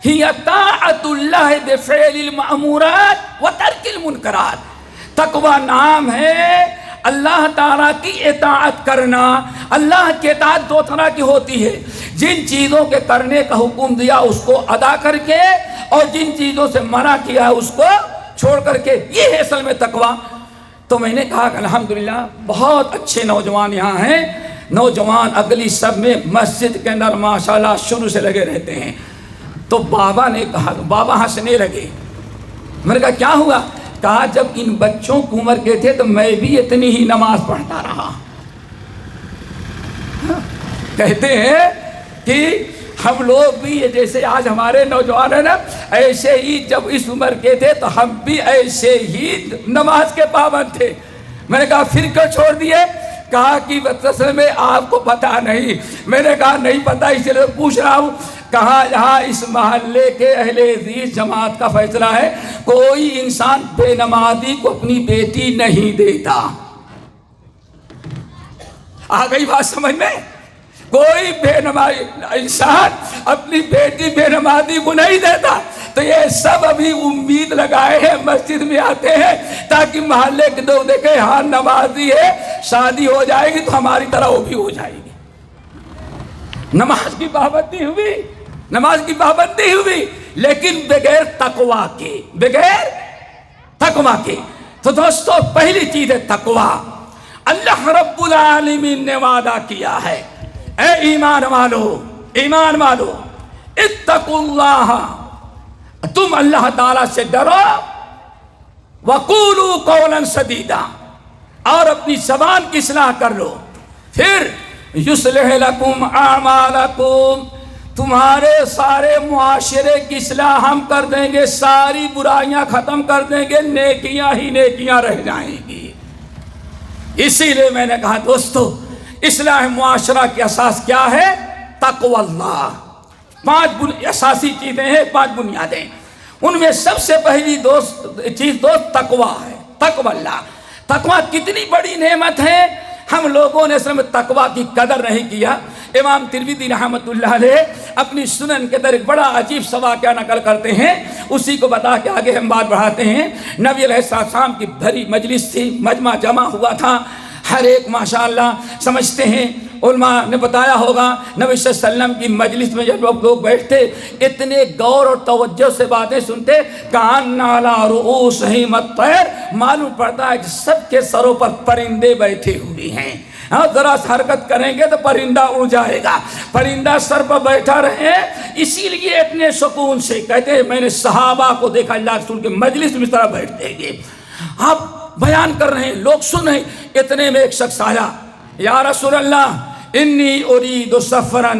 ہی طاعت اللہ بفعل المأمورات وترک المنکرات۔ تقوی نام ہے اللہ تعالیٰ کی اطاعت کرنا۔ اللہ کی اطاعت دو طرح کی ہوتی ہے، جن چیزوں کے کرنے کا حکم دیا اس کو ادا کر کے، اور جن چیزوں سے منع کیا اس کو چھوڑ کر کے، یہ ہے اصل میں تقوی۔ تو میں نے کہا کہ الحمدللہ بہت اچھے نوجوان یہاں ہیں، نوجوان اگلی سب میں مسجد کے اندر ماشاءاللہ شروع سے لگے رہتے ہیں۔ تو بابا نے کہا، بابا ہنسنے لگے۔ میں نے کہا کیا ہوا؟ کہا جب ان بچوں کی عمر کے تھے تو میں بھی اتنی ہی نماز پڑھتا رہا۔ کہتے ہیں کہ ہم لوگ بھی جیسے آج ہمارے نوجوان ہیں نا، ایسے ہی جب اس عمر کے تھے تو ہم بھی ایسے ہی نماز کے پابند تھے۔ میں نے کہا پھر کیوں چھوڑ دیے؟ کہا کہ اصل میں آپ کو پتا نہیں۔ میں نے کہا نہیں پتا، اس لیے پوچھ رہا ہوں۔ کہا یہاں اس محلے کے اہل حدیث جماعت کا فیصلہ ہے، کوئی انسان بے نمازی کو اپنی بیٹی نہیں دیتا۔ آ گئی بات سمجھ میں؟ کوئی بے نمازی انسان اپنی بیٹی بے نمازی کو نہیں دیتا۔ تو یہ سب ابھی امید لگائے ہیں، مسجد میں آتے ہیں تاکہ محلے کے لوگ دیکھیں ہاں نمازی ہے، شادی ہو جائے گی تو ہماری طرح وہ بھی ہو جائے گی۔ نماز کی پابندی ہوئی نماز کی پابندی ہوئی لیکن بغیر تقوی کے، بغیر تقوی کے۔ تو دوستو پہلی چیز ہے تقوی۔ اللہ رب العالمین نے وعدہ کیا ہے، اے ایمان والو، ایمان والو، اتقوا اللہ، تم اللہ تعالیٰ سے ڈرو، وقولوا قولا سدیدا، اور اپنی زبان کی اصلاح کر لو، پھر یصلح لکم اعمالکم، تمہارے سارے معاشرے کی اصلاح ہم کر دیں گے، ساری برائیاں ختم کر دیں گے، نیکیاں ہی نیکیاں رہ جائیں گی۔ اسی لیے میں نے کہا دوستو اصلاح معاشرہ کی اساس کیا ہے؟ تقوی اللہ۔ 5 اساسی چیزیں ہیں، 5 بنیادیں، ان میں سب سے پہلی چیز تقوی ہے، تقوی اللہ۔ تقوی کتنی بڑی نعمت ہے، ہم لوگوں نے اصل میں تقوی کی قدر نہیں کیا۔ امام ترمذی رحمۃ اللہ علیہ اپنی سنن کے در ایک بڑا عجیب سا واقعہ نقل کرتے ہیں، اسی کو بتا کے آگے ہم بات بڑھاتے ہیں۔ نبی علیہ السلام کی بھری مجلس تھی، مجمع جمع ہوا تھا، ہر ایک ماشاءاللہ سمجھتے ہیں، علماء نے بتایا ہوگا، نبی صلی اللہ علیہ وسلم کی مجلس میں جب لوگ بیٹھتے اتنے غور اور توجہ سے باتیں سنتے، کأن علی رؤوسہم الطیر، معلوم پڑتا ہے کہ سب کے سروں پر پرندے بیٹھے ہوئے ہیں۔ ہاں ذرا حرکت کریں گے تو پرندہ اڑ جائے گا، پرندہ سر پر بیٹھا رہے، اسی لیے اتنے سکون سے کہتے ہیں میں نے صحابہ کو دیکھا اللہ رسول کے مجلس میں اس طرح بیٹھتے گے۔ آپ بیان کر رہے ہیں، لوگ سن رہے ہیں، اتنے میں ایک شخص آیا، یا رسول اللہ انی ارید سفرا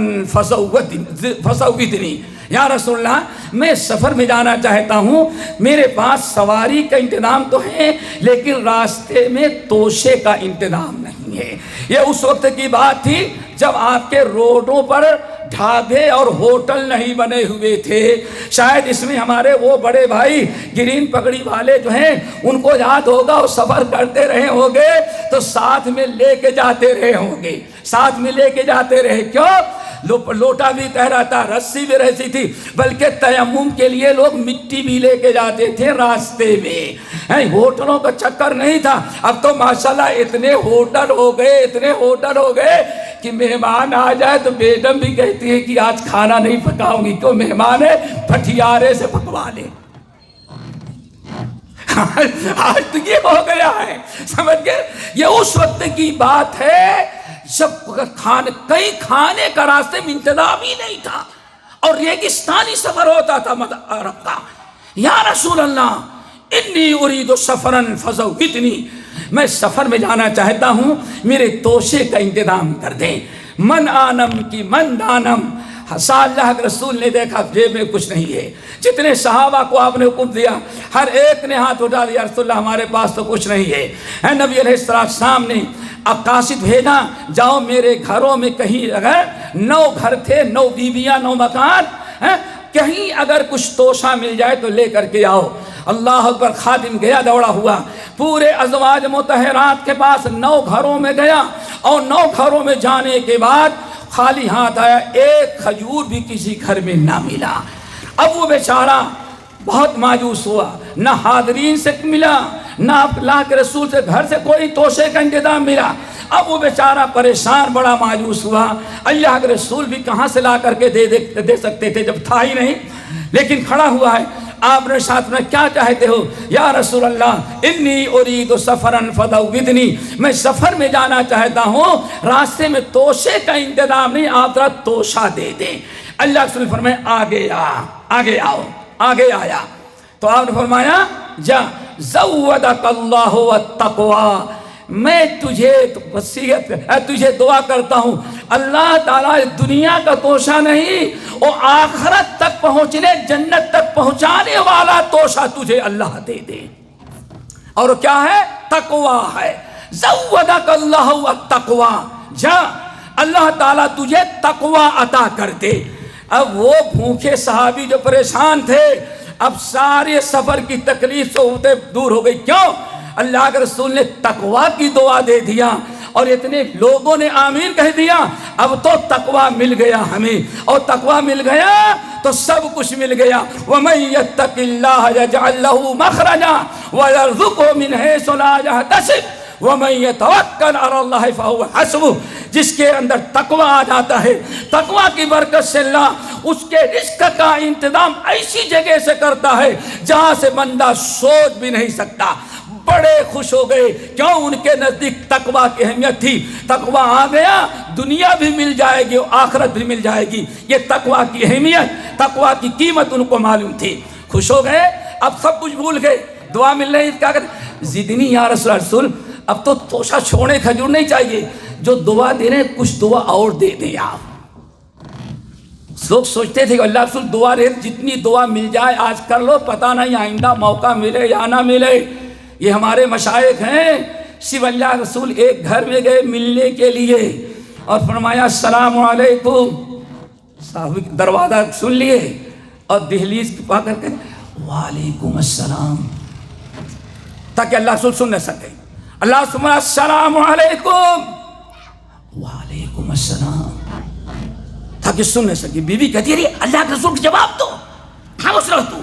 فزودنی، یا رسول اللہ میں سفر میں جانا چاہتا ہوں، میرے پاس سواری کا انتظام تو ہے لیکن راستے میں توشے کا انتظام نہیں ہے۔ یہ اس وقت کی بات تھی جب آپ کے روڈوں پر ڈھابے اور ہوٹل نہیں بنے ہوئے تھے۔ شاید اس میں ہمارے وہ بڑے بھائی گرین پگڑی والے جو ہیں ان کو یاد ہوگا، وہ سفر کرتے رہے ہوں گے تو ساتھ میں لے کے جاتے رہے ہوں گے، ساتھ میں لے کے جاتے رہے، کیوں؟ لوٹا بھی کہہ رہا تھا، رسی بھی رہتی تھی، بلکہ تیمم کے لیے لوگ مٹی بھی لے کے جاتے تھے راستے میں۔ ہوٹلوں کا چکر نہیں تھا، اب تو ماشاءاللہ اتنے ہوٹل ہو گئے، اتنے ہوٹل ہو گئے کہ مہمان آ جائے تو بیگم بھی کہتی ہے کہ آج کھانا نہیں پکاؤں گی، کیوں مہمان ہے پٹھیارے سے پکوا لے۔ آج تو یہ ہو گیا ہے، سمجھ گئے؟ یہ اس وقت کی بات ہے جب کئی کھانے کا راستے میں انتظام ہی نہیں تھا اور ریگستانی سفر ہوتا تھا عرب کا۔ یا رسول اللہ انی ارید سفرا فزودنی، میں سفر میں جانا چاہتا ہوں، میرے توشے کا انتظام کر دیں۔ من آنم کی من دانم، اللہ کے رسول نے دیکھا جیب میں کچھ نہیں ہے، جتنے صحابہ کو آپ نے حکم دیا ہر ایک نے ہاتھ اٹھا دیا، رسول اللہ ہمارے پاس تو کچھ نہیں ہے۔ نبی علیہ السلام نے قاصد بھیجا، جاؤ میرے گھروں میں کہیں اگر 9 گھر تھے، 9 بیویاں، 9 مکان، کہیں اگر کچھ توشہ مل جائے تو لے کر کے آؤ۔ اللہ اکبر، خادم گیا دوڑا ہوا، پورے ازواج مطہرات کے پاس 9 گھروں میں گیا، اور 9 گھروں میں جانے کے بعد خالی ہاتھ آیا، ایک کھجور بھی کسی گھر میں نہ ملا۔ اب وہ بیچارہ بہت مایوس ہوا، نہ حاضرین سے ملا، نہ اللہ کے رسول سے گھر سے کوئی توشے کا انتظام ملا۔ اب وہ بیچارہ پریشان، بڑا مایوس ہوا، اللہ کے رسول بھی کہاں سے لا کر کے دے سکتے تھے جب تھا ہی نہیں، لیکن کھڑا ہوا ہے۔ آپ نے ساتھ میں کیا چاہتے ہو؟ یا رسول اللہ انی ارید سفرا فزودنی، میں سفر میں جانا چاہتا ہوں، راستے میں توشے کا انتظام نہیں، آپ ذرا توشہ دے دیں۔ اللہ کے رسول فرمائے آگے آؤ، آگے آیا تو آپ نے فرمایا جا زودک اللہ والتقوی، میں تجھے دعا کرتا ہوں اللہ تعالیٰ دنیا کا توشہ نہیں، وہ آخرت تک پہنچنے، جنت تک پہنچانے والا توشہ تجھے اللہ دے دے۔ اور کیا ہے؟ تقوی ہے۔ زودک اللہ والتقوی، جا اللہ تعالیٰ تجھے تقوی عطا کر دے۔ اب وہ بھوکے صحابی جو پریشان تھے، اب سارے سفر کی تکلیف سے ہوتے دور ہو گئی، کیوں؟ اللہ کے رسول نے تقوی کی دعا دے دیا اور اتنے لوگوں نے آمین کہہ دیا، اب تو تقوی مل گیا ہمیں، اور تقوی مل گیا تو سب کچھ مل گیا۔ وَمَن يَتَّقِ اللَّهَ يَجْعَل لَّهُ مَخْرَجًا وَيَرْزُقْهُ مِنْ حَيْثُ لَا يَحْتَسِبُ وَمَن يَتَوَكَّلْ عَلَى اللَّهِ فَهُوَ حَسْبُهُ، جس کے اندر تقوی آ جاتا ہے، تقوی کی برکت سے اللہ اس کے رزق کا انتظام ایسی جگہ سے کرتا ہے جہاں سے بندہ سوچ بھی نہیں سکتا۔ بڑے خوش ہو گئے، کیوں؟ ان کے نزدیک تقوی کی اہمیت تھی۔ تقوی آ گیا، دنیا بھی مل جائے گی اور آخرت بھی مل جائے گی۔ یہ تقوی کی اہمیت، تقوی کی قیمت ان کو معلوم تھی۔ خوش ہو گئے، اب سب کچھ بھول گئے، دعا مل رہی، کیا کریں؟ زدنی یا رسول، اب تو توشہ چھوڑنے کھجور نہیں چاہیے، جو دعا دے رہے ہیں کچھ دعا اور دے دیں آپ۔ لوگ سوچتے تھے کہ اللہ رسول دعا رہے، جتنی دعا مل جائے آج کر لو، پتہ نہیں آئندہ موقع ملے یا نہ ملے۔ یہ ہمارے مشائخ ہیں، صرف اللہ رسول ایک گھر میں گئے ملنے کے لیے اور فرمایا السلام علیکم، صاحب دروازہ سن لیے اور دہلیز پا کر کے وعلیکم السلام، تاکہ اللہ رسول سن نہ سکے۔ اللہ سبحانہ السلام علیکم، وعلیکم السلام، تاکہ سن نہ سکے۔ بیوی کہتی ہے اللہ کے رسول جواب دو، خاموش رہو تو۔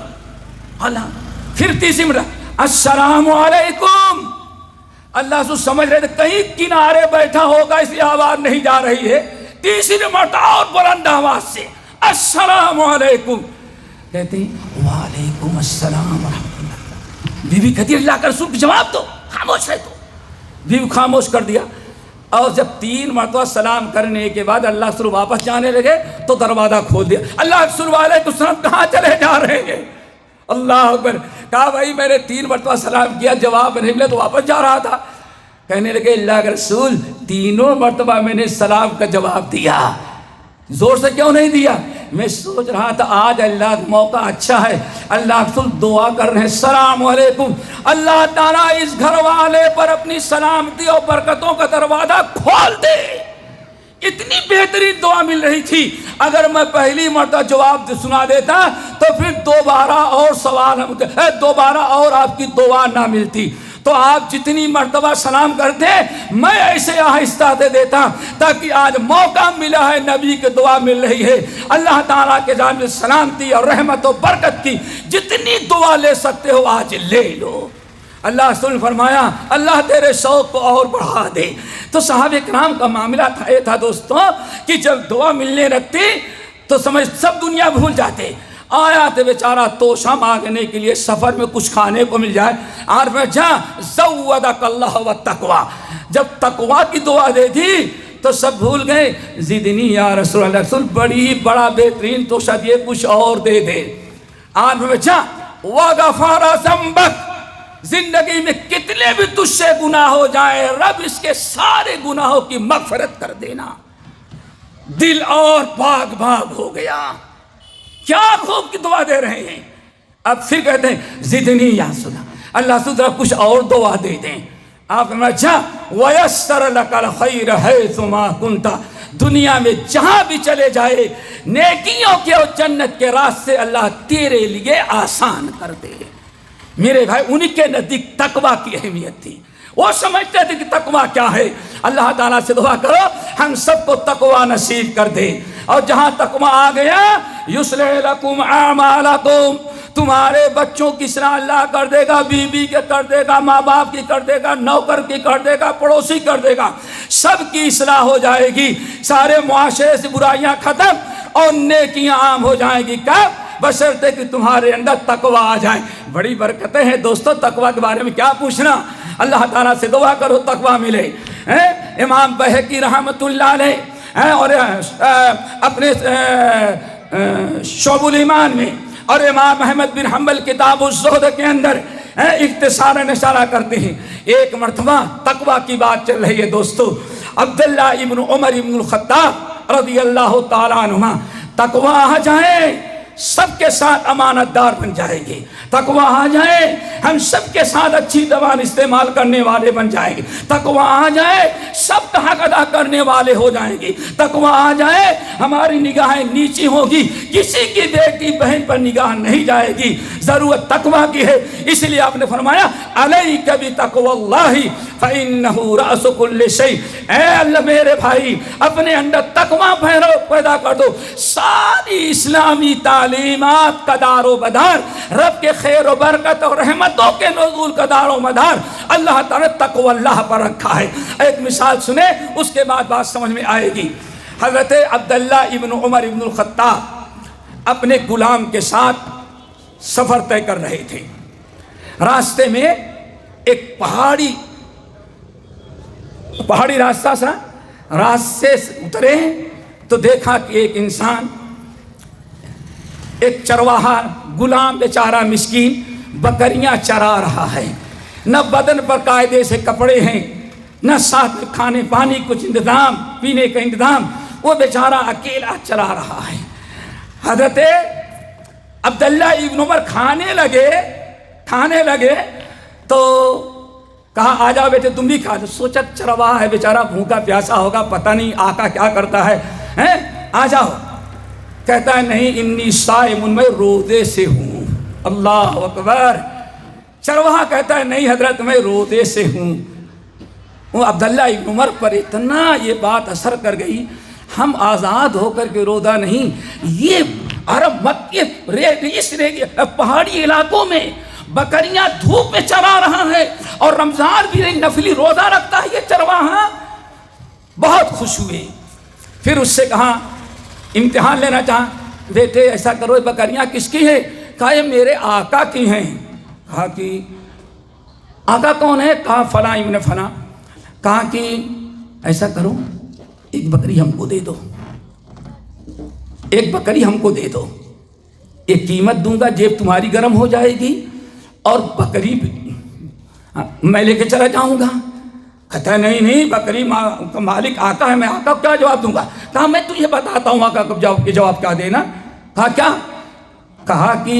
اللہ پھر تیسری مرتبہ السلام علیکم، اللہ رسول سمجھ رہے تھے کہیں کنارے بیٹھا ہوگا اس لیے آواز نہیں جا رہی ہے۔ تیسری مرتبہ اور بلند آواز سے السلام علیکم، کہتے ہیں وعلیکم السلام ورحمۃ اللہ۔ بیوی کہتی ہے اللہ کا رسول جواب دو، خاموش ہے تو۔ بیوی خاموش کر دیا، اور جب 3 مرتبہ سلام کرنے کے بعد اللہ رسول واپس جانے لگے تو دروازہ کھول دیا۔ اللہ رسول علیہ السلام کہاں چلے جا رہے ہیں؟ اللہ اکبر، کہا بھائی میں نے 3 مرتبہ سلام کیا، جواب نہیں ملا تو واپس جا رہا تھا۔ کہنے لگے اللہ کے رسول 3 مرتبہ میں نے سلام کا جواب دیا، زور سے کیوں نہیں دیا؟ میں سوچ رہا تھا آج اللہ کا موقع اچھا ہے، اللہ رسول دعا کر رہے ہیں السلام علیکم، اللہ تعالیٰ اس گھر والے پر اپنی سلامتی اور برکتوں کا دروازہ کھول دے۔ اتنی بہترین دعا مل رہی تھی، اگر میں پہلی مرتبہ جواب سنا دیتا تو پھر دوبارہ اور سوال، دوبارہ اور آپ کی دعا نہ ملتی۔ تو آپ جتنی مرتبہ سلام کرتے میں ایسے آہستہ دے دیتا، تاکہ آج موقع ملا ہے، نبی کی دعا مل رہی ہے، اللہ تعالیٰ کے جانب سلامتی اور رحمت و برکت کی جتنی دعا لے سکتے ہو آج لے لو۔ اللہ رسول نے فرمایا اللہ تیرے شوق کو اور بڑھا دے۔ تو صحابہ کرام کا معاملہ یہ تھا دوستوں کہ جب دعا ملنے لگتی تو سمجھ سب دنیا بھول جاتے۔ آیا تو بیچارہ توشہ مانگنے کے لیے سفر میں کچھ کھانے کو مل جائے، عارف میں جا زودک اللہ والتقوی، جب تقوی کی دعا دے دی تو سب بھول گئے۔ زدنی یا رسول اللہ، رسول بڑی بڑا بہترین توشہ دیے، کچھ اور دے دے۔ عارف میں جا وغفر ذنبک، زندگی میں کتنے بھی تجھ سے گناہ ہو جائیں رب اس کے سارے گناہوں کی مغفرت کر دینا۔ دل اور باغ باغ ہو گیا، کیا خوب کی دعا دے رہے ہیں۔ اب پھر کہتے ہیں زدنی یا سنا، اللہ سے ذرا کچھ اور دعا دے دیں۔ آپ نے اچھا وَيَسَّرَ لَكَ الْخَيْرَ حَيْثُ مَا كُنْتَ، دنیا میں جہاں بھی چلے جائے نیکیوں کے اور جنت کے راستے اللہ تیرے لیے آسان کر دے۔ میرے بھائی انہی کے نزدیک تقوی کی اہمیت تھی، وہ سمجھتے تھے کہ تقوی کیا ہے۔ اللہ تعالیٰ سے دعا کرو ہم سب کو تقوی نصیب کر دے، اور جہاں تقوی آ گیا یصلح لکم اعمالکم، تمہارے بچوں کی اصلاح اللہ کر دے گا، بیوی کے کر دے گا، ماں باپ کی کر دے گا، نوکر کی کر دے گا، پڑوسی کر دے گا، سب کی اصلاح ہو جائے گی، سارے معاشرے سے برائیاں ختم اور نیکیاں عام ہو جائیں گی۔ کب؟ بشرطے کہ تمہارے اندر تقوی آ جائے۔ بڑی برکتیں ہیں دوستو، تقوی کے بارے میں کیا پوچھنا، اللہ تعالیٰ سے دعا کرو تقوی ملے۔ امام بہقی رحمۃ اللہ علیہ اور اپنے شعب الایمان میں، اور امام احمد بن حنبل کتاب الزہد کے اندر اختصاراً اشارہ کرتے ہیں۔ ایک مرتبہ تقوی کی بات چل رہی ہے دوستو، عبداللہ ابن عمر ابن الخطاب رضی اللہ تعالیٰ عنہما، تقوی آ جائے سب کے ساتھ امانت دار بن جائیں گے، تقوی آ جائے ہم سب کے ساتھ اچھی زبان استعمال کرنے والے بن جائیں گے، تقوی آ جائے سب کا حق ادا کرنے والے ہو جائیں گے، تقوی آ جائے ہماری نگاہیں نیچی ہوگی، کسی کی بیٹی بہن پر نگاہ نہیں جائے گی، ضرورت تقوی کی ہے۔ اس لیے آپ نے فرمایا علیک بتقوی اللہ فإنہ رأس کل شیء، اے اللہ میرے بھائی اپنے اندر تقوی پیدا کر دو، ساری اسلامی تعلیم تعلیمات کا دار و مدار، رب کے خیر و برکت اور رحمتوں کے نزول کا دار و مدار اللہ تعالیٰ نے تقوی اللہ پر رکھا ہے۔ ایک مثال سنیں، اس کے بعد بات سمجھ میں آئے گی۔ حضرت عبداللہ ابن عمر ابن الخطاب اپنے غلام کے ساتھ سفر طے کر رہے تھے۔ راستے میں ایک پہاڑی راستہ سا، راستے سے اترے تو دیکھا کہ ایک انسان، ایک چرواہا، غلام بیچارہ مسکین بکریاں چرا رہا ہے، نہ بدن پر قاعدے سے کپڑے ہیں، نہ ساتھ میں کھانے پانی کچھ انتظام، پینے کا انتظام، وہ بیچارہ اکیلا چلا رہا ہے۔ حضرت عبداللہ ابن عمر کھانے لگے تو کہا آ جاؤ بیٹے تم بھی کھا لو۔ سوچا چرواہا ہے بیچارہ بھوکا پیاسا ہوگا، پتہ نہیں آقا کیا کرتا ہے، آ جاؤ۔ کہتا ہے نہیں، انی صائم، میں روزے سے ہوں۔ اللہ اکبر۔ چرواہا کہتا ہے نہیں حضرت میں روزے سے ہوں۔ وہ عبداللہ ابن عمر پر اتنا یہ بات اثر کر گئی، ہم آزاد ہو کر کے روزہ نہیں، یہ عرب مکہ اس پہاڑی علاقوں میں بکریاں دھوپ میں چرا رہا ہے اور رمضان بھی نفلی روزہ رکھتا ہے یہ چرواہا۔ بہت خوش ہوئے، پھر اس سے کہا امتحان لینا چاہا، بیٹے ایسا کرو یہ بکریاں کس کی ہیں؟ کہا یہ میرے آقا کی ہیں۔ کہا کہ آقا کون ہے؟ کہا فلاں ابن فلاں۔ کہا کہ ایسا کرو ایک بکری ہم کو دے دو، ایک بکری ہم کو دے دو، ایک قیمت دوں گا، جیب تمہاری گرم ہو جائے گی، اور بکری میں لے کے چلا جاؤں گا۔ کہتا ہے نہیں بکری مالک آقا ہے، میں آقا کو کیا جواب دوں گا؟ کہا میں تجھے بتاتا ہوں آقا کو جواب کیا دینا۔ کہا کیا؟ کہا کہ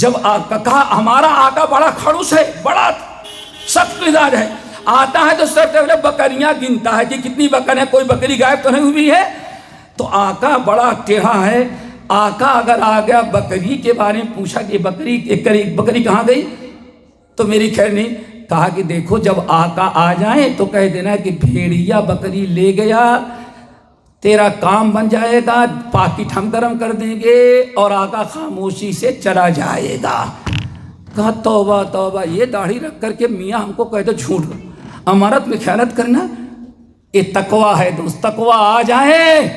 جب آقا، کہا ہمارا آقا بڑا خڑوس ہے، بڑا سخت مزاج ہے، آتا ہے تو سب سے پہلے بکریاں گنتا ہے کہ کتنی بکریاں، کوئی بکری غائب تو نہیں ہوئی ہے۔ تو آقا بڑا ٹیڑھا ہے، آقا اگر آ گیا بکری کے بارے میں پوچھا کہ بکری کہاں گئی تو میری خیر نہیں۔ کہا کہ دیکھو جب آقا آ جائیں تو کہہ دینا کہ بھیڑیا بکری لے گیا، تیرا کام بن جائے گا، پاکٹ ہم گرم کر دیں گے اور آقا خاموشی سے چلا جائے گا۔ کہا توبہ توبہ، یہ داڑھی رکھ کر کے میاں ہم کو کہہ دو جھوٹ، امانت میں خیانت کرنا، یہ تقویٰ ہے دوست۔ تقویٰ آ جائے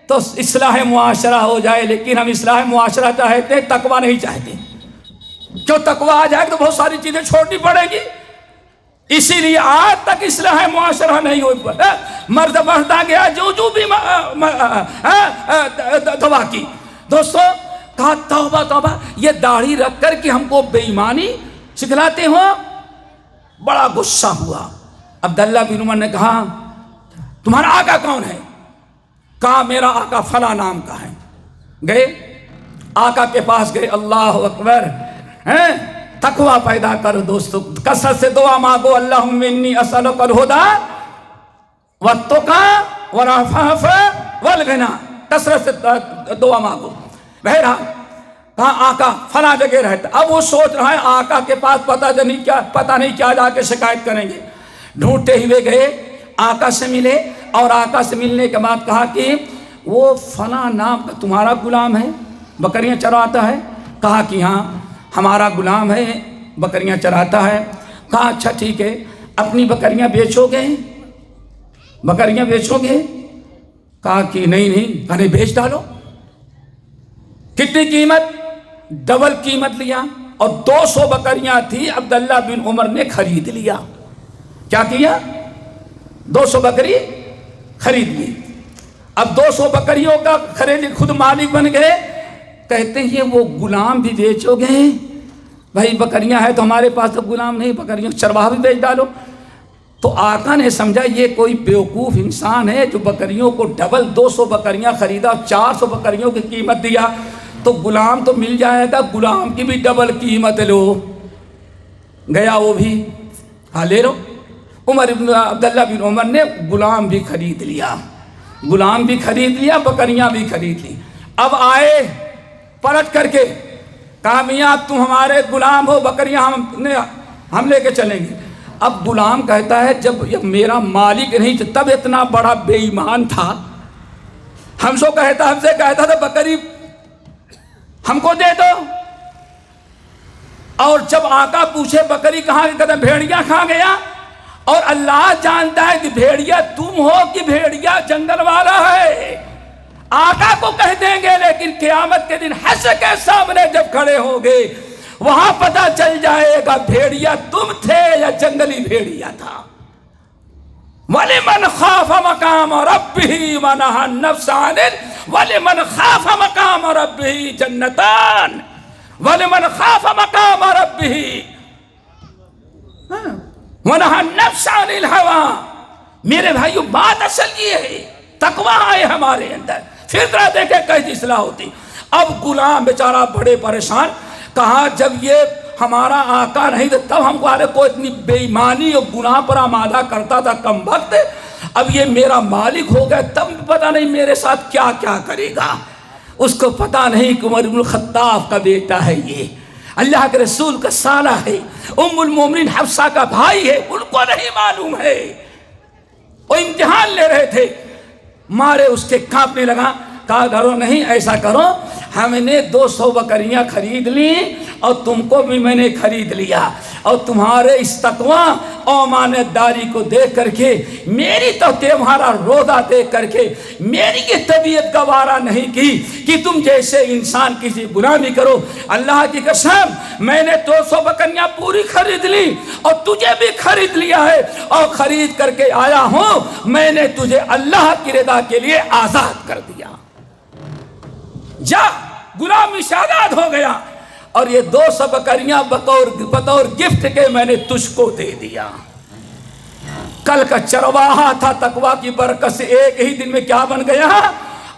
تو اصلاح معاشرہ ہو جائے، لیکن ہم اصلاح معاشرہ چاہتے ہیں، تقویٰ نہیں چاہتے۔ جو تقویٰ آ جائے تو بہت ساری چیزیں چھوڑنی پڑے گی، اسی لیے آج تک اصلاح معاشرہ نہیں ہوئی۔ مرد بڑھتا گیا، جو بھی دعا کی۔ دوستو کہا توبہ توبہ، یہ داڑھی رکھ کر کے ہم کو بے ایمانی سکھلاتے ہو۔ بڑا غصہ ہوا۔ عبداللہ بن عمر نے کہا تمہارا آقا کون ہے؟ کہا میرا آقا فلاں نام کا ہے۔ گئے آقا کے پاس گئے، اللہ اکبر، تقویٰ پیدا کرو دوستو، کثرت سے دعا مانگو، اللہم انی اسألک الہدی والتقی والعفاف والغنی، کثرت سے دعا مانگو۔ بہرحال کہا آقا فلاں جگہ رہتا، اب وہ سوچ رہا ہے آقا کے پاس پتہ نہیں کیا جا کے شکایت کریں گے۔ ڈھونڈتے ہوئے گئے، آقا سے ملے، اور آقا سے ملنے کے بعد کہا کہ وہ فلاں نام کا تمہارا غلام ہے، بکریاں چراتا ہے؟ کہا کہ ہاں ہمارا غلام ہے، بکریاں چراتا ہے۔ کہا اچھا ٹھیک ہے، اپنی بکریاں بیچو گے؟ بکریاں بیچو گے؟ کہا کہ نہیں، کہا بیچ ڈالو۔ کتنی قیمت؟ ڈبل قیمت لیا، اور 200 بکریاں تھی، عبداللہ بن عمر نے خرید لیا۔ کیا کیا؟ 200 بکری خرید لی۔ اب 200 بکریوں کا خرید، خود مالک بن گئے۔ کہتے ہیں وہ غلام بھی بیچو گے؟ بھائی بکریاں ہیں تو ہمارے پاس تو غلام نہیں، بکریاں چرواہا بھی بیچ ڈالو۔ تو آقا نے سمجھا یہ کوئی بیوقوف انسان ہے جو بکریوں کو ڈبل 200 بکریاں خریدا، 400 بکریوں کی قیمت دیا، تو غلام تو مل جائے گا، غلام کی بھی ڈبل قیمت لو۔ گیا وہ بھی، ہاں لے لو۔ عبداللہ بن عمر نے غلام بھی خرید لیا، غلام بھی خرید لیا، بکریاں بھی خرید لی۔ اب آئے پلٹ کر کے، کہا میاں تم ہمارے غلام ہو، بکریاں ہم لے کے چلیں گے۔ اب غلام کہتا ہے جب یہ میرا مالک نہیں تھا تب اتنا بڑا بے ایمان تھا، ہم سے کہتا تھا بکری ہم کو دے دو. اور جب آقا پوچھے بکری کہاں گئی، کہتا بھیڑیا کھا گیا. اور اللہ جانتا ہے کہ بھیڑیا تم ہو کہ بھیڑیا جنگل والا ہے. آقا کو کہہ دیں گے، لیکن قیامت کے دن حشر کے سامنے جب کھڑے ہوں گے وہاں پتہ چل جائے گا بھیڑیا تم تھے یا جنگلی بھیڑیا تھا. وَلِمَنْ خَافَ مَقَامَ رَبِّهِ وَنَهَى النَّفْسَ عَنِ وَلِمَنْ خَافَ مَقَامَ رَبِّهِ جَنَّتَانِ وَلِمَنْ خَافَ مَقَامَ رَبِّهِ وَنَهَى النَّفْسَ عَنِ الْهَوَىٰ. میرے بھائیو بات اصل یہ ہے، تقویٰ آئے ہمارے اندر، فطرہ دیکھے کیسی اصلاح ہوتی. اب غلام بیچارہ بڑے پریشان، کہا جب یہ ہمارا آقا نہیں تھا تب ہم کو اتنی بے ایمانی اور گناہ پر آمادہ کرتا تھا کم وقت، اب یہ میرا مالک ہو گیا تب پتہ نہیں میرے ساتھ کیا کیا کرے گا. اس کو پتہ نہیں کہ عمر بن الخطاب کا بیٹا ہے، یہ اللہ کے رسول کا سالہ ہے، ام المومنین حفصہ کا بھائی ہے، ان کو نہیں معلوم ہے. وہ امتحان لے رہے تھے، مارے اس کے کانپنے لگا. کہا کرو نہیں ایسا کرو، ہم نے 200 بکریاں خرید لی اور تم کو بھی میں نے خرید لیا، اور تمہارے اس تقویٰ اور امانتداری کو دیکھ کر کے، میری تو تمہارا روزہ دیکھ کر کے میری یہ طبیعت گوارا نہیں کی کہ تم جیسے انسان کسی غلامی کرو. اللہ کی قسم میں نے 200 بکریاں پوری خرید لی اور تجھے بھی خرید لیا ہے، اور خرید کر کے آیا ہوں، میں نے تجھے اللہ کی رضا کے لیے آزاد کر دیا. جا غلامی سے آزاد ہو گیا، اور یہ 200 بکریاں بطور گفٹ کے میں نے تجھ کو دے دیا. کل کا چرواہا تھا، تقویٰ کی برکت سے ایک ہی دن میں کیا بن گیا؟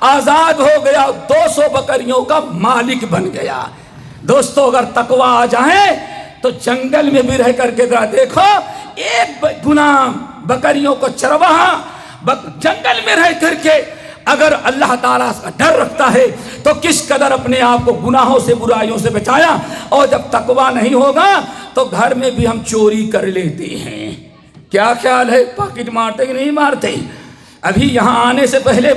آزاد ہو گیا، 200 بکریوں کا مالک بن گیا. دوستو اگر تقویٰ آ جائے تو جنگل میں بھی رہ کر کے ذرا دیکھو، ایک غلام بکریوں کو چرواہا جنگل میں رہ کر کے اگر اللہ تعالیٰ کا ڈر رکھتا ہے تو کس قدر اپنے آپ کو گناہوں سے برائیوں سے بچایا. اور جب تقویٰ نہیں ہوگا تو گھر میں بھی ہم چوری کر لیتے ہیں. کیا خیال ہے پاکٹ مارتے کہ نہیں مارتے؟ ابھی یہاں آنے سے پہلے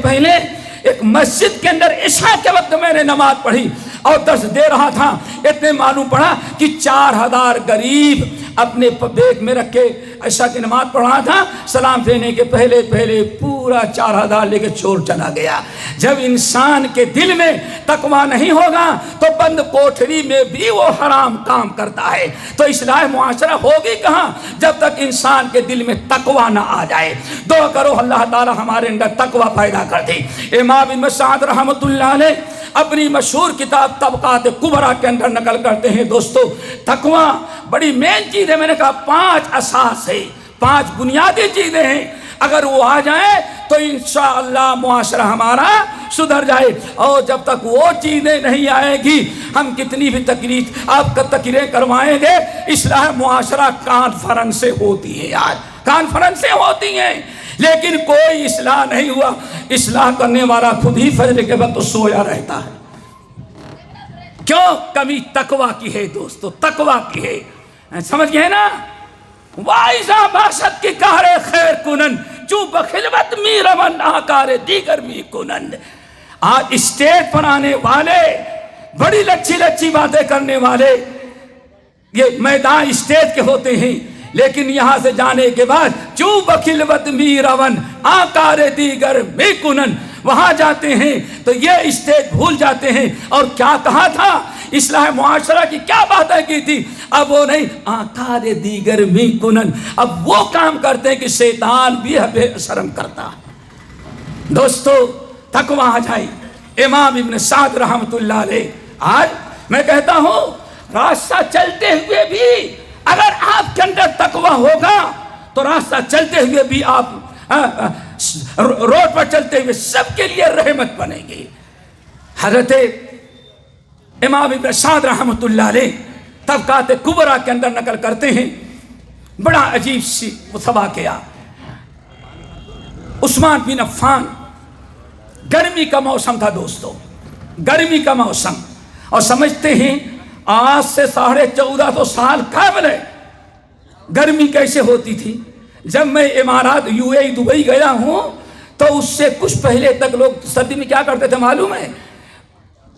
ایک مسجد کے اندر عشاء کے وقت میں نے نماز پڑھی اور درس دے رہا تھا، اتنے معلوم پڑا کہ 4000 غریب اپنے بیگ میں رکھ کے عشاء کی نماز پڑھ رہا تھا. سلام پھیرنے کے پہلے پورا 4000 لے کے چور چلا گیا. جب انسان کے دل میں تقویٰ نہیں ہوگا تو بند کوٹھری میں بھی وہ حرام کام کرتا ہے. تو اصلاح معاشرہ ہوگی کہاں جب تک انسان کے دل میں تقویٰ نہ آ جائے. دعا کرو اللہ تعالی ہمارے اندر تقویٰ پیدا کر دے. امام ابن سعد رحمۃ اللہ علیہ اپنی مشہور کتاب طبقات کبریٰ کے اندر نقل کرتے ہیں. دوستو تقویٰ بڑی مین چیز ہے. میں نے کہا 5 اساس ہے، 5 بنیادی چیزیں ہیں، اگر وہ آ جائیں تو انشاءاللہ معاشرہ ہمارا سدھر جائے. اور جب تک وہ چیزیں نہیں آئیں گی ہم کتنی بھی آپ کا تقریریں کروائیں گے. اصلاح معاشرہ کانفرنس سے ہوتی ہے، آج کانفرنسیں ہوتی ہیں لیکن کوئی اصلاح نہیں ہوا. اصلاح کرنے والا خود ہی فجر کے وقت سویا رہتا ہے. کیوں؟ کمی تقویٰ کی ہے دوستو، تقویٰ کی ہے. سمجھ گئے نا؟ وائزہ باشد کی کارے خیر کنن جو بخلوت می رون آکار دیگر می کنن. آج اسٹیج پر آنے والے بڑی لچی باتیں کرنے والے یہ میدان اسٹیج کے ہوتے ہیں، لیکن یہاں سے جانے کے بعد جو بخلوت می رون آکار دیگر می کنن وہاں جاتے ہیں تو یہ اسٹیج بھول جاتے ہیں. اور کیا کہا تھا؟ اصلاح معاشرہ کی کیا باتیں کی تھی؟ اب وہ نہیں آکار دیگر می کنن، اب وہ کام کرتے ہیں کہ شیطان بھی بے شرم کرتا. دوستو تقویٰ آ جائے. امام ابن سعد رحمۃ اللہ علیہ، آج میں کہتا ہوں راستہ چلتے ہوئے بھی اگر آپ کے اندر تقویٰ ہوگا تو راستہ چلتے ہوئے بھی آپ روڈ پر چلتے ہوئے سب کے لیے رحمت بنے گی. حضرت امام ابن سعد رحمۃ اللہ علیہ طبقات کبریٰ کے اندر نقل کرتے ہیں، بڑا عجیب سی سبا کیا. عثمان بن عفان، گرمی کا موسم تھا دوستو، گرمی کا موسم، اور سمجھتے ہیں آج سے 1450 سال قبل گرمی کیسے ہوتی تھی. جب میں امارات UAE دبئی گیا ہوں تو اس سے کچھ پہلے تک لوگ سردی میں کیا کرتے تھے معلوم ہے؟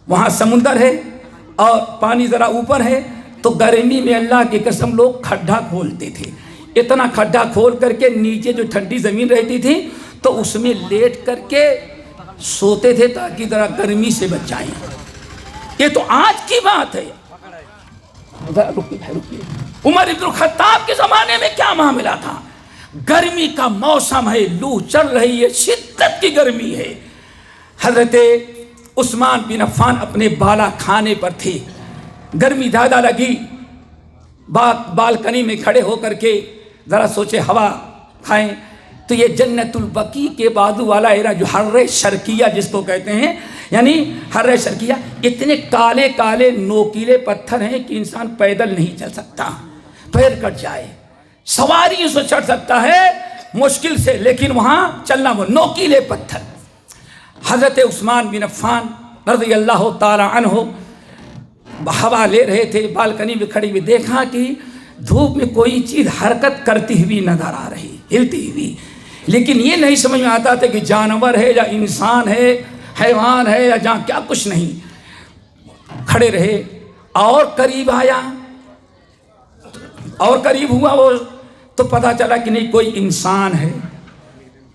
وہاں سمندر ہے، اور پانی ذرا اوپر ہے تو گرمی میں اللہ کی قسم لوگ کھڈا کھولتے تھے، اتنا کھڈا کھول کر کے نیچے جو ٹھنڈی زمین رہتی تھی تو اس میں لیٹ کر کے سوتے تھے تاکہ ذرا گرمی سے بچ جائیں۔ یہ تو آج کی بات ہے۔ عمر ابن الخطاب کے زمانے میں کیا معاملہ تھا؟ گرمی کا موسم ہے، لو چل رہی ہے، شدت کی گرمی ہے۔ حضرت عثمان بن عفان اپنے بالا کھانے پر تھے، گرمی زیادہ لگی، بالکنی میں کھڑے ہو کر کے ذرا سوچے ہوا کھائیں، تو یہ جنت البقیع کے بازو والا ایرا جو حر شرقیہ جس کو کہتے ہیں، یعنی حر شرقیہ، اتنے کالے کالے نوکیلے پتھر ہیں کہ انسان پیدل نہیں چل سکتا، پیر کٹ جائے، سواری سے چڑھ سکتا ہے مشکل سے، لیکن وہاں چلنا وہ نوکیلے پتھر۔ حضرت عثمان بن عفان رضی اللہ تعالی عنہ ہوا لے رہے تھے، بالکنی میں کھڑی ہوئی، دیکھا کہ دھوپ میں کوئی چیز حرکت کرتی ہوئی نظر آ رہی، ہلتی ہوئی، لیکن یہ نہیں سمجھ میں آتا تھا کہ جانور ہے یا انسان ہے، حیوان ہے یا جہاں کیا، کچھ نہیں۔ کھڑے رہے اور قریب آیا اور قریب ہوا وہ تو پتا چلا کہ نہیں کوئی انسان ہے،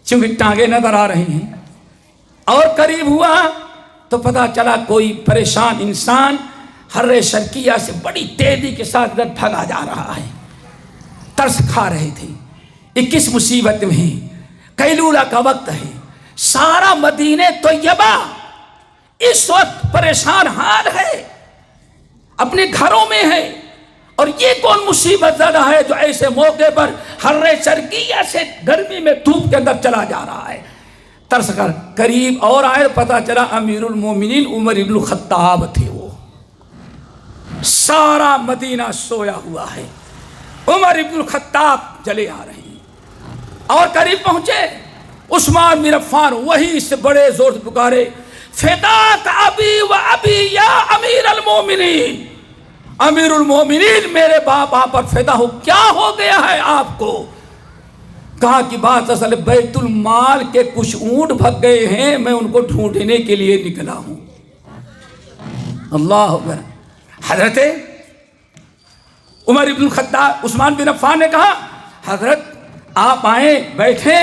چونکہ ٹانگیں نظر آ رہی ہیں، اور قریب ہوا تو پتا چلا کوئی پریشان انسان حر شرقیہ سے بڑی تیزی کے ساتھ بھگا جا رہا ہے۔ ترس کھا رہے تھے، یہ کس مصیبت میں ہے، قیلولہ کا وقت ہے، سارا مدینہ طیبہ اس وقت پریشان حال ہے، اپنے گھروں میں ہے، اور یہ کون مصیبت زدہ ہے جو ایسے موقع پر حر شرقیہ سے گرمی میں دھوپ کے اندر چلا جا رہا ہے۔ ترس کر قریب اور آئے، پتا چلا امیر المومنین عمر ابن الخطاب تھے۔ وہ سارا مدینہ سویا ہوا ہے، عمر ابن الخطاب چلے آ رہے ہیں، اور قریب پہنچے عثمان بن عفان وہی سے بڑے زور سے پکارے، فداک ابی و ابی یا امیر المومنین، امیر المومنین میرے باپ آپ پر فدا ہو، کیا ہو گیا ہے آپ کو؟ کہا کہ بات اصل بیت المال کے کچھ اونٹ بھگ گئے ہیں، میں ان کو ڈھونڈنے کے لیے نکلا ہوں۔ اللہ اکبر۔ حضرت عمر بن الخطاب عثمان بن عفان نے کہا، حضرت آپ آئیں، بیٹھیں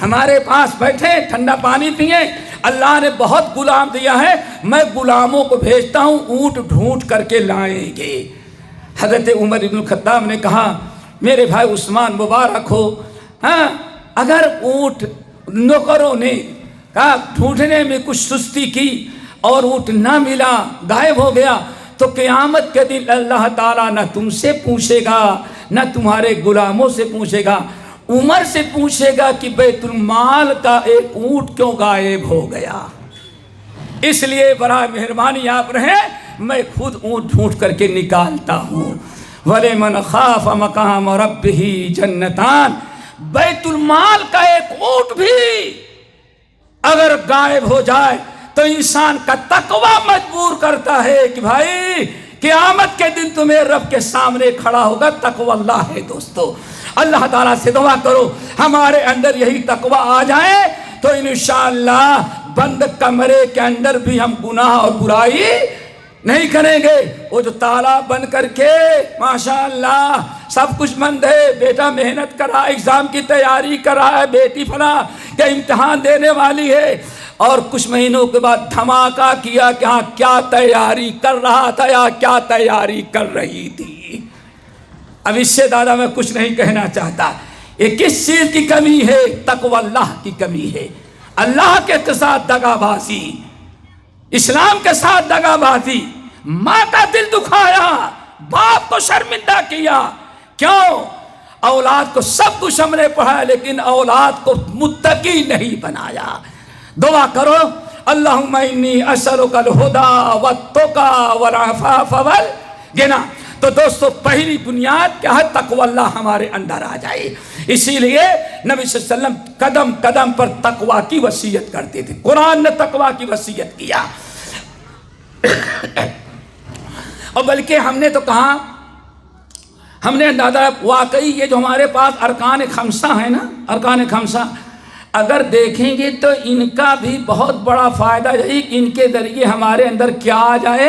ہمارے پاس، بیٹھیں ٹھنڈا پانی پئیں، اللہ نے بہت غلام دیا ہے، میں غلاموں کو بھیجتا ہوں، اونٹ ڈھونڈ کر کے لائیں گے۔ حضرت عمر بن الخطاب نے کہا، میرے بھائی عثمان مبارک ہو، ہاں اگر اونٹ نوکروں نے کہا ڈھونڈنے میں کچھ سستی کی اور اونٹ نہ ملا، غائب ہو گیا، تو قیامت کے دن اللہ تعالیٰ نہ تم سے پوچھے گا نہ تمہارے غلاموں سے پوچھے گا، عمر سے پوچھے گا کہ بیت المال کا ایک اونٹ کیوں غائب ہو گیا۔ اس لیے برائے مہربانی آپ رہیں، میں خود اونٹ ڈھونڈ کر کے نکالتا ہوں۔ وَلِمَنْ خَافَ مَقَامَ رَبِّهِ جَنَّتَانِ، بیت المال کا ایک اونٹ بھی اگر غائب ہو جائے تو انسان کا تقوی مجبور کرتا ہے کہ بھائی قیامت کے دن تمہیں رب کے سامنے کھڑا ہوگا۔ تقوی اللہ ہے دوستو، اللہ تعالیٰ سے دعا کرو ہمارے اندر یہی تقوی آ جائے تو انشاءاللہ بند کمرے کے اندر بھی ہم گناہ اور برائی نہیں کریں گے۔ وہ جو تالا بند کر کے ماشاءاللہ سب کچھ بند ہے، بیٹا محنت کر رہا ہے، ایگزام کی تیاری کر رہا ہے، بیٹی فلاں کہ امتحان دینے والی ہے، اور کچھ مہینوں کے بعد دھماکہ کیا کہ ہاں کیا تیاری کر رہا تھا یا کیا تیاری کر رہی تھی۔ اب اس سے زیادہ میں کچھ نہیں کہنا چاہتا۔ یہ کس چیز کی کمی ہے؟ تقوی اللہ کی کمی ہے۔ اللہ کے ساتھ دغا بازی، اسلام کے ساتھ دغا بازی، ماں کا دل دکھایا، باپ کو شرمندہ کیا، کیوں؟ اولاد کو سب کچھ ہم نے پڑھایا لیکن اولاد کو متقی نہیں بنایا۔ دعا کرو اللہم انی اسألک الہدی والتقی والعفاف والغنی۔ تو دوستو پہلی بنیاد کیا ہے؟ تقوی اللہ ہمارے اندر آ جائے۔ اسی لیے نبی صلی اللہ علیہ وسلم قدم قدم پر تقوی کی وصیت کرتے تھے، قرآن نے تقوی کی وصیت کیا۔ اور بلکہ ہم نے تو کہا، ہم نے اندازہ واقعی یہ جو ہمارے پاس ارکان خمسہ ہیں نا، ارکان خمسہ اگر دیکھیں گے تو ان کا بھی بہت بڑا فائدہ یہی کہ ان کے ذریعے ہمارے اندر کیا آ جائے؟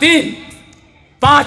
3, 5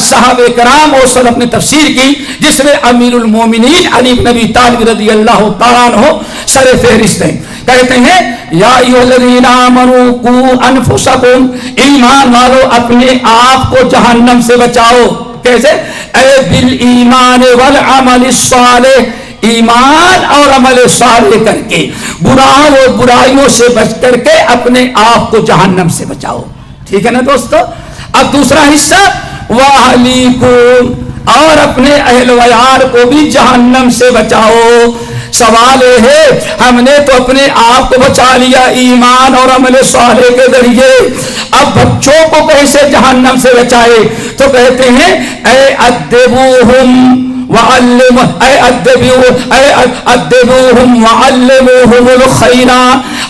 صحابہ کرام اور سلف نے تفسیر کی، جس میں امیر المومنین علی بن ابی طالب رضی اللہ تعالیٰ عنہ سر فہرست ہیں. کہتے ہیں یا ایھا الذین آمنوا قوا انفسکم، ایمان والو اپنے آپ کو جہنم سے بچاؤ. کیسے؟ اے بالایمان والعمل الصالح، ایمان اور عمل صالح کر کے، گناہوں اور برائیوں سے بچ کر کے اپنے آپ کو جہنم سے بچاؤ. ٹھیک ہے نا دوستو. اب دوسرا حصہ وَأَهْلِيكُمْ، اور اپنے اہل ویار کو بھی جہنم سے بچاؤ. سوال یہ ہے ہم نے تو اپنے آپ کو بچا لیا ایمان اور عمل صالح کے ذریعے، اب بچوں کو کیسے جہنم سے بچائے؟ تو کہتے ہیں اے ادبوہم ادبوہم وعلموہم الخیر،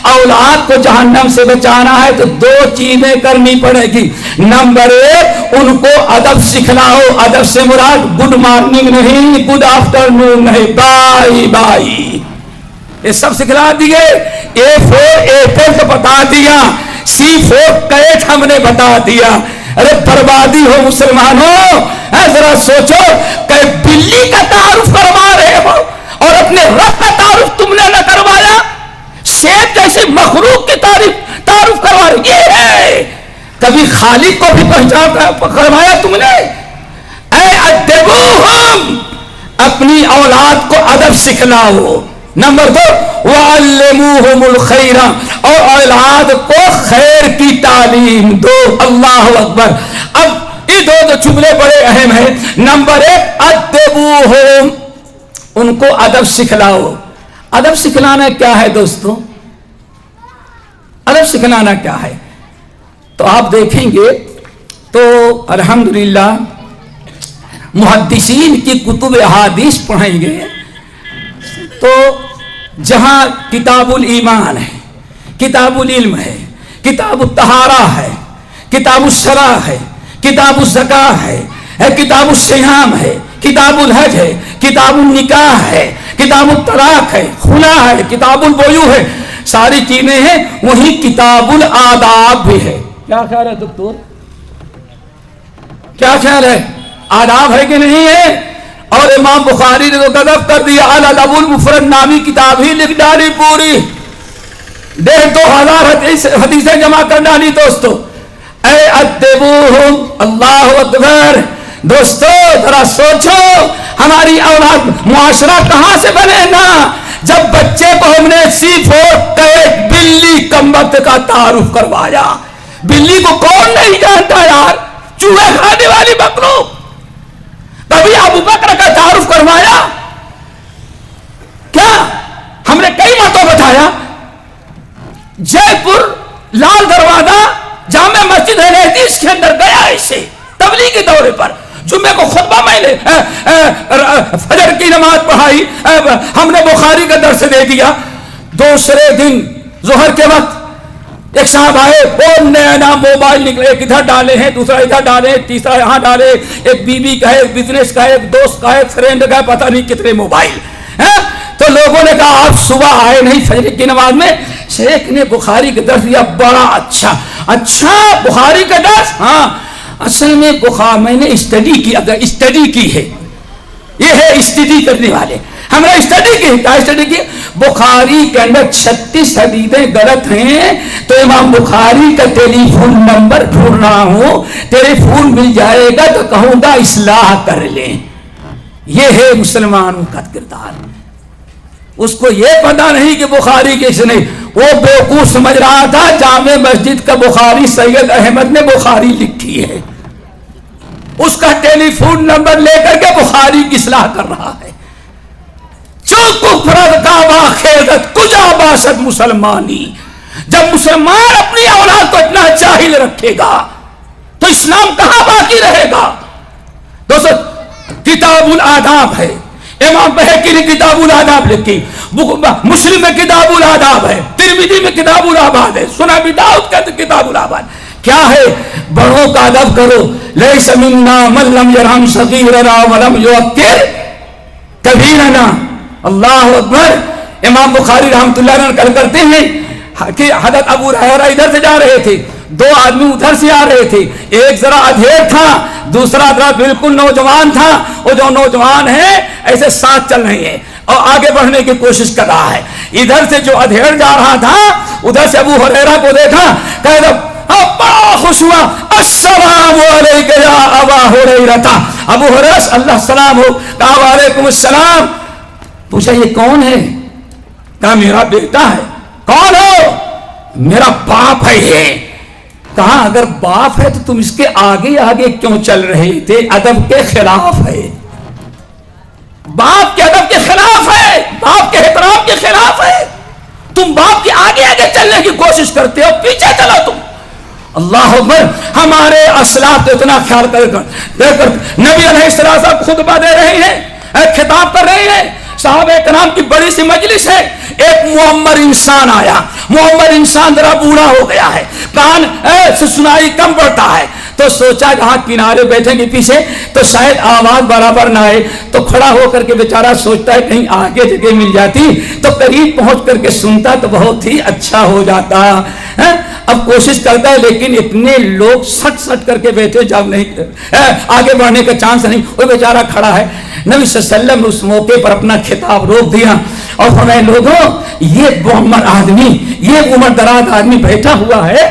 اولاد کو جہنم سے بچانا ہے تو دو چیزیں کرنی پڑے گی. نمبر ایک، ان کو ادب سکھلاؤ. ادب سے مراد گڈ مارننگ نہیں، گڈ آفٹر نون نہیں، بائی بائی، یہ سب سکھلا دیے. A4 ایپل تو بتا دیا، C4 کیٹ ہم نے بتا دیا. ارے بربادی ہو مسلمانوں. ذرا سوچو کہ بلی کا تعارف کروا رہے ہو اور اپنے رب کا تعارف تم نے نہ کروایا. شیخ جیسی مخلوق کی تعارف کروا رہے. یہ ہے کبھی خالق کو بھی پہچان کروایا تم نے؟ اے ادبوہم، اپنی اولاد کو ادب سکھلاؤ. نمبر 2 وعلموہم الخیر، اور اولاد کو خیر کی تعلیم دو. اللہ اکبر. اب یہ دو جملے بڑے اہم ہیں. نمبر 1 ادبوہم، ان کو ادب سکھلاؤ. ادب سکھلانا کیا ہے دوستو؟ ادب سکھلانا کیا ہے؟ تو آپ دیکھیں گے تو الحمدللہ محدثین کی کتب احادیث پڑھیں گے تو جہاں کتاب الایمان ہے، کتاب العلم ہے، کتاب الطہارہ ہے، کتاب الصلاۃ ہے، کتاب الزکاۃ ہے، کتاب الصیام ہے، کتاب الحج ہے، کتاب النکاح ہے، کتاب الطلاق ہے، خلا ہے، کتاب البیوع ہے، ساری چیزیں ہیں. وہی کتاب الآداب بھی ہے. کیا خیال ہے دکتور؟ کیا خیال ہے؟ آداب ہے کہ نہیں ہے؟ اور امام بخاری نے تو غضب کر دیا، الادب المفرد نامی کتاب ہی لکھ ڈالی پوری. 1,500 حدیثیں جمع کر ڈالی دوستو. اے ادبوہم، اللہ اکبر. دوستو ذرا سوچو ہماری اولاد، معاشرہ کہاں سے بنے گا جب بچے کو ہم نے C4 کیٹ بلی کمبخت کا تعارف کروایا. بلی کو کون نہیں جانتا یار، چوہے کھانے والی مخلوق. کبھی ابو بکر کا تعارف کروایا کیا؟ ہم نے کئی مرتبہ بتایا. جے پور لال دروازہ جامع مسجد ہے اس کے اندر گیا ایسے تبلیغی دورے پر. جمعے کو خطبہ میں نے فجر کی نماز پڑھائی، ہم نے بخاری کا درس دے دیا. دوسرے دن ظہر کے وقت ایک صاحب آئے، وہ نیا نیا موبائل نکلے، ایک ادھر ڈالے ہیں، دوسرا ادھر ڈالے، تیسرا یہاں ڈالے، ایک بیوی کا ہے، ایک بزنس کا ہے، ایک دوست کا ہے، فرینڈ کا ہے، پتہ نہیں کتنے موبائل ہیں. تو لوگوں نے کہا آپ صبح آئے نہیں فجر کی نماز میں. شیخ نے بخاری کا درس دیا، بڑا اچھا بخاری کا درس. ہاں اصل میں میں نے اسٹڈی کی ہے، یہ ہے اسٹڈی کرنے والے. ہم نے اسٹڈی کی. کیا اسٹڈی کی؟ بخاری کے اندر 36 حدیثیں غلط ہیں تو امام بخاری کا ٹیلی فون نمبر ڈھونڈ رہا ہوں، ٹیلی فون مل جائے گا تو کہوں گا اصلاح کر لیں. یہ ہے مسلمانوں کا کردار. اس کو یہ پتا نہیں کہ بخاری کس نے، وہ بیوقوف سمجھ رہا تھا جامع مسجد کا بخاری سید احمد نے بخاری لکھی ہے، اس کا ٹیلی فون نمبر لے کر کے بخاری کی اصلاح کر رہا ہے. کجا باشد مسلمانی. جب مسلمان اپنی اولاد کو اتنا جاہل رکھے گا تو اسلام کہاں باقی رہے گا؟ دوستو کتاب الآداب ہے، امام بہقی نے کتاب الآداب لکھی، مسلم میں کتاب الآداب ہے، ترمذی میں کتاب الآباد ہے، سنن ابی داؤد کا کتاب الآباد. کیا ہے؟ بڑوں کا ادب کرو. لیس منا من لم یرحم صغیرنا ولم یوقر کبیرنا. اللہ اکبر. امام بخاری رحمۃ اللہ علیہ نقل کرتے ہیں کہ حضرت ابو ہریرہ ادھر سے جا رہے تھے دو آدمی ادھر سے آ رہے تھے، ایک ذرا ادھیڑ تھا، دوسرا ذرا بالکل نوجوان تھا. وہ جو نوجوان ہے ایسے ساتھ چل رہے ہیں اور آگے بڑھنے کی کوشش کر رہا ہے. ادھر سے جو ادھیڑ جا رہا تھا ادھر سے ابو ہریرہ کو دیکھا، کہا بڑا خوش ہوا، السلام علیکم یا ابا ہریرہ. ابو ہریرہ اللہ سلام ہو، کہا وعلیکم السلام. پوچھا یہ کون ہے؟ کہا میرا بیٹا ہے. کون ہو؟ میرا باپ ہے یہ. کہا اگر باپ ہے تو تم اس کے آگے آگے کیوں چل رہے تھے؟ ادب کے خلاف ہے، باپ کے ادب کے خلاف ہے، باپ کے احترام کے خلاف ہے. تم باپ کے آگے آگے چلنے کی کوشش کرتے ہو، پیچھے چلو تم. اللہ اکبر. ہمارے اسلاف تو اتنا خیال کر نبی علیہ السلام خطبہ دے رہے ہیں، خطاب کر رہے ہیں، صحابہ کرام کی بڑی سی مجلس ہے. ایک معمر انسان آیا، معمر انسان ذرا بوڑھا ہو گیا ہے، کان سے سنائی کم پڑتا ہے، تو سوچا جہاں کنارے بیٹھیں گے پیچھے تو شاید آواز برابر نہ آئے، تو کھڑا ہو کر کے بیچارہ سوچتا ہے کہیں آگے جگہ مل جاتی تو قریب پہنچ کر کے سنتا تو بہت ہی اچھا ہو جاتا. اب کوشش کرتا ہے لیکن اتنے لوگ سٹ سٹ کر کے بیٹھے جب نہیں آگے بڑھنے کا چانس نہیں. وہ بیچارہ کھڑا ہے. نبی صلی اللہ علیہ وسلم نے اس موقع پر اپنا خطاب روک دیا اور فرمایا لوگوں یہ معمر آدمی، یہ عمر دراز آدمی بیٹھا ہوا ہے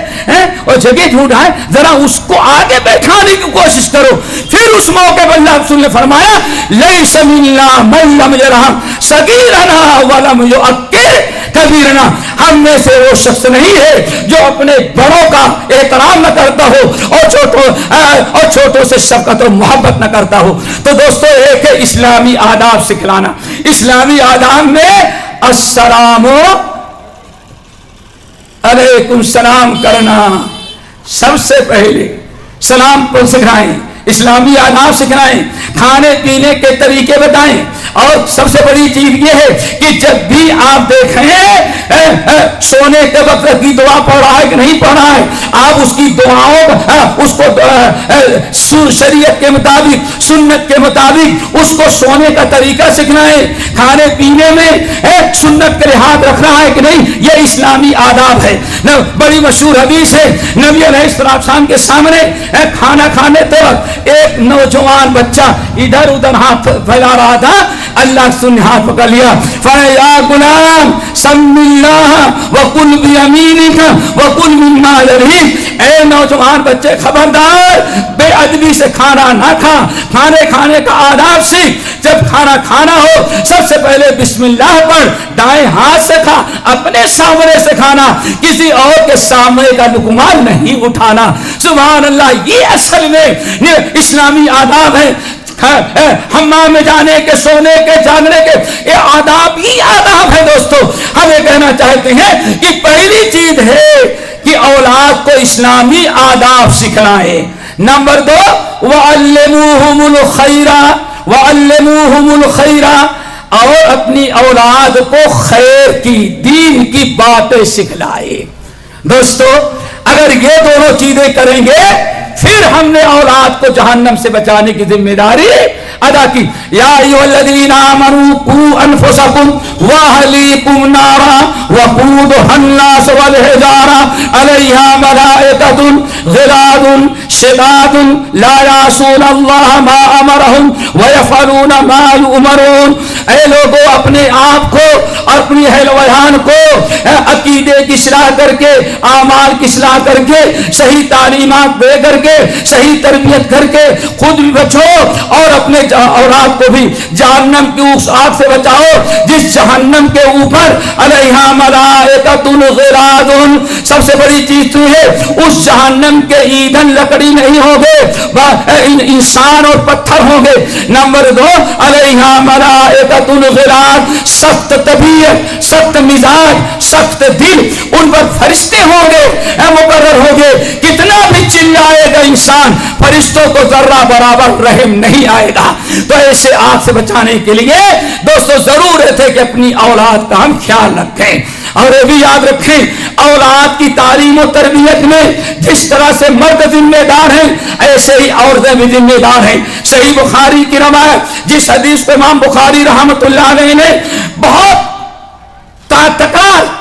اور جگہ ڈھونڈا ہے، ذرا اس کو آگے بیٹھانے کی کوشش کرو. پھر اس موقع پر اللہ رسول نے فرمایا لیس منا من لم یرحم صغیرنا ولم یؤکر کبیرنا. ہم میں سے وہ شخص نہیں ہے جو اپنے بڑوں کا احترام نہ کرتا ہو اور چھوٹوں سے شفقت اور محبت نہ کرتا ہو. تو دوستو ایک ہے اسلامی آداب سکھلانا. اسلامی آداب میں السلام علیکم سلام کرنا، سب سے پہلے سلام کو سکھائیں، اسلامی آداب سکھائیں، کھانے پینے کے طریقے بتائیں. اور سب سے بڑی چیز یہ ہے کہ جب بھی آپ دیکھیں سونے کے وقت کی دعا پڑھ رہا ہے کہ نہیں پڑھ رہا ہے، آپ اس کی دعاؤں اس کو شریعت کے مطابق سنت کے مطابق اس کو سونے کا طریقہ سیکھنا ہے. کھانے پینے میں سنت کا لحاظ رکھنا ہے کہ نہیں، یہ اسلامی آداب ہے. بڑی مشہور حدیث ہے، نبی علیہ السلام کے سامنے کھانا کھانے تک ایک نوجوان بچہ ادھر ادھر ہاتھ پھیلا رہا تھا. اللہ نے ہاتھ پکڑ لیا، فَيَا غُلَامْ سَمِّ اللَّهَ وَكُلْ بِيَمِينِكَ وَكُلْ مِمَّا يَلِيكَ. اے نوجوان بچے خبردار، بے ادبی سے کھانا نہ کھا، کھانے کھانے کا آداب سیکھ. جب کھانا کھانا ہو سب سے پہلے بسم اللہ پڑھ، دائیں ہاتھ سے کھا، اپنے سامنے سے کھانا، کسی اور کے سامنے کا لقمہ نہیں اٹھانا. سبحان اللہ، یہ اصل میں اسلامی آداب ہے. حمام میں جانے کے، سونے کے، جاگنے کے، یہ آداب ہی آداب ہے. دوستو ہم یہ کہنا چاہتے ہیں کہ پہلی چیز ہے کہ اولاد کو اسلامی آداب سکھلائیں. نمبر 2 وَعَلِّمُوهُمُ الْخَيْرَ وَعَلِّمُوهُمُ الْخَيْرَ، اور اپنی اولاد کو خیر کی، دین کی باتیں سکھلائے. دوستو اگر یہ دونوں چیزیں کریں گے پھر ہم نے اولاد کو جہنم سے بچانے کی ذمہ داری ادا کی. یا ایھا الذین آمنوا قوا انفسکم واہلیکم نارا وقودھا الناس والحجارہ علیہا ملائکۃ غلاظ شداد لا یعصون اللہ ما امرہم ویفعلون ما یؤمرون. اے لوگوں اپنے آپ کو اور اپنی اہل ویان کو عقیدے کی اصلاح کر کے، اعمال کی اصلاح کر کے، صحیح تعلیمات دے کر کے، صحیح تربیت کر کے خود بھی بچو اور اپنے اولاد کو بھی جہنم کی اس آگ سے بچاؤ جس جہنم کے اوپر علیہا ملائکۃ غلاظ. سب سے بڑی چیز تو ہے اس جہنم کے ایندھن لکڑی نہیں ہوگے، انسان اور پتھر ہوں گے. نمبر 2 علیہا ملائکۃ غلاظ، سخت طبیعت، سخت مزاج، سخت دل، ان پر فرشتے ہوں گے، مقرر ہوں گے. کتنا بھی چلائے گا انسان، فرشتوں کو ذرہ برابر رحم نہیں آئے گا. تو ایسے آگ سے بچانے کے لیے دوستو ضرورت ہے کہ اپنی اولاد کا ہم خیال رکھیں. اور یہ بھی یاد رکھیں اولاد کی تعلیم و تربیت میں جس طرح سے مرد ذمہ دار ہیں ایسے ہی عورتیں بھی ذمہ دار ہیں. صحیح بخاری کی روایت، جس حدیث کو امام بخاری رحمۃ اللہ علیہ نے بہت تکرار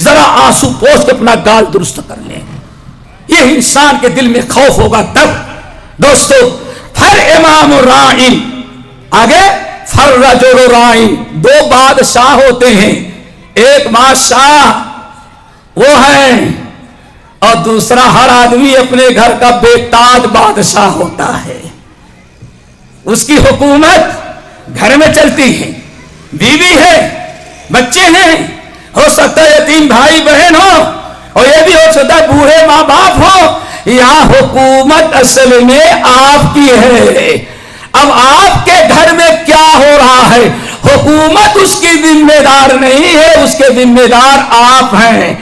ذرا آنسو پوچھ کے اپنا گال درست کر لیں. یہ انسان کے دل میں خوف ہوگا تب. دوستو ہر امام راعی آگے فرجل راعی، دو بادشاہ ہوتے ہیں، ایک بادشاہ وہ ہے اور دوسرا ہر آدمی اپنے گھر کا بے تاج بادشاہ ہوتا ہے. اس کی حکومت گھر میں چلتی ہے، بیوی ہے، بچے ہیں، ہو سکتا ہے یتیم بھائی بہن ہو اور یہ بھی ہو سکتا ہے بوڑھے ماں باپ ہو. یہاں حکومت اصل میں آپ کی ہے. اب آپ کے گھر میں کیا ہو رہا ہے حکومت اس کی ذمہ دار نہیں ہے، اس کے ذمہ دار آپ ہیں.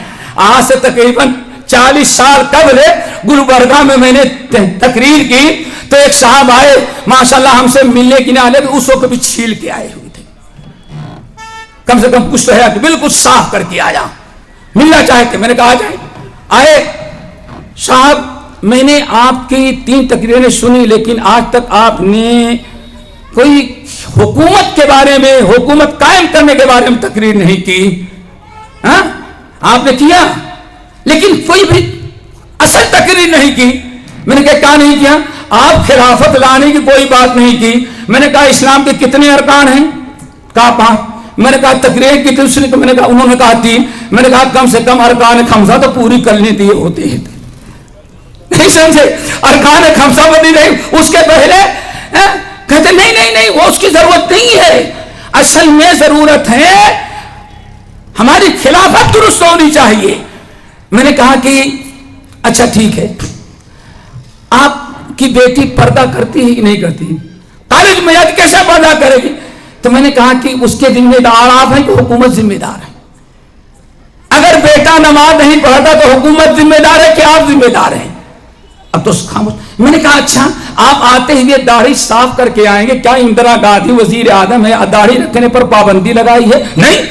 آج سے تقریباً 40 سال قبل گلبرگہ میں نے تقریر کی تو ایک صاحب آئے ماشاءاللہ ہم سے ملنے کی نہ آنے اس وقت بھی چھیل کے آئے ہوئے تھے. کم سے کم کچھ تو ہے کہ بالکل صاف کر کے آیا، ملنا چاہتے. میں نے کہا جائے. آئے صاحب میں نے آپ کی 3 تقریریں سنی لیکن آج تک آپ نے کوئی حکومت کے بارے میں، حکومت قائم کرنے کے بارے میں تقریر نہیں کی. ہاں آپ نے کیا لیکن کوئی بھی اصل تقریر نہیں کی. میں نے کہا نہیں کیا. آپ خلافت لانے کی کوئی بات نہیں کی. میں نے کہا اسلام کے کتنے ارکان ہیں؟ کہا 5. میں نے کہا تقریر کی تھی؟ میں نے کہا انہوں نے کہا 3. میں نے کہا کم سے کم ارکان خمسہ تو پوری کرنے دیے ہوتے ہیں. نہیں سمجھے؟ ارکان خمسہ بدی نہیں اس کے پہلے کہتے نہیں وہ اس کی ضرورت نہیں ہے. اصل میں ضرورت ہے ہماری خلافت درست ہونی چاہیے. میں نے کہا کہ اچھا ٹھیک ہے آپ کی بیٹی پردہ کرتی ہے کہ نہیں کرتی؟ کالج میں جا کے کیسے پردہ کرے گی؟ تو میں نے کہا کہ اس کے ذمہ دار آپ ہیں کہ حکومت ذمہ دار ہے؟ اگر بیٹا نماز نہیں پڑھتا تو حکومت ذمہ دار ہے کہ آپ ذمہ دار ہیں؟ اب تو خاموش. میں نے کہا اچھا آپ آتے ہوئے داڑھی صاف کر کے آئیں گے کیا اندرا گاندھی وزیر اعظم ہے داڑھی رکھنے پر پابندی لگائی ہے؟ نہیں.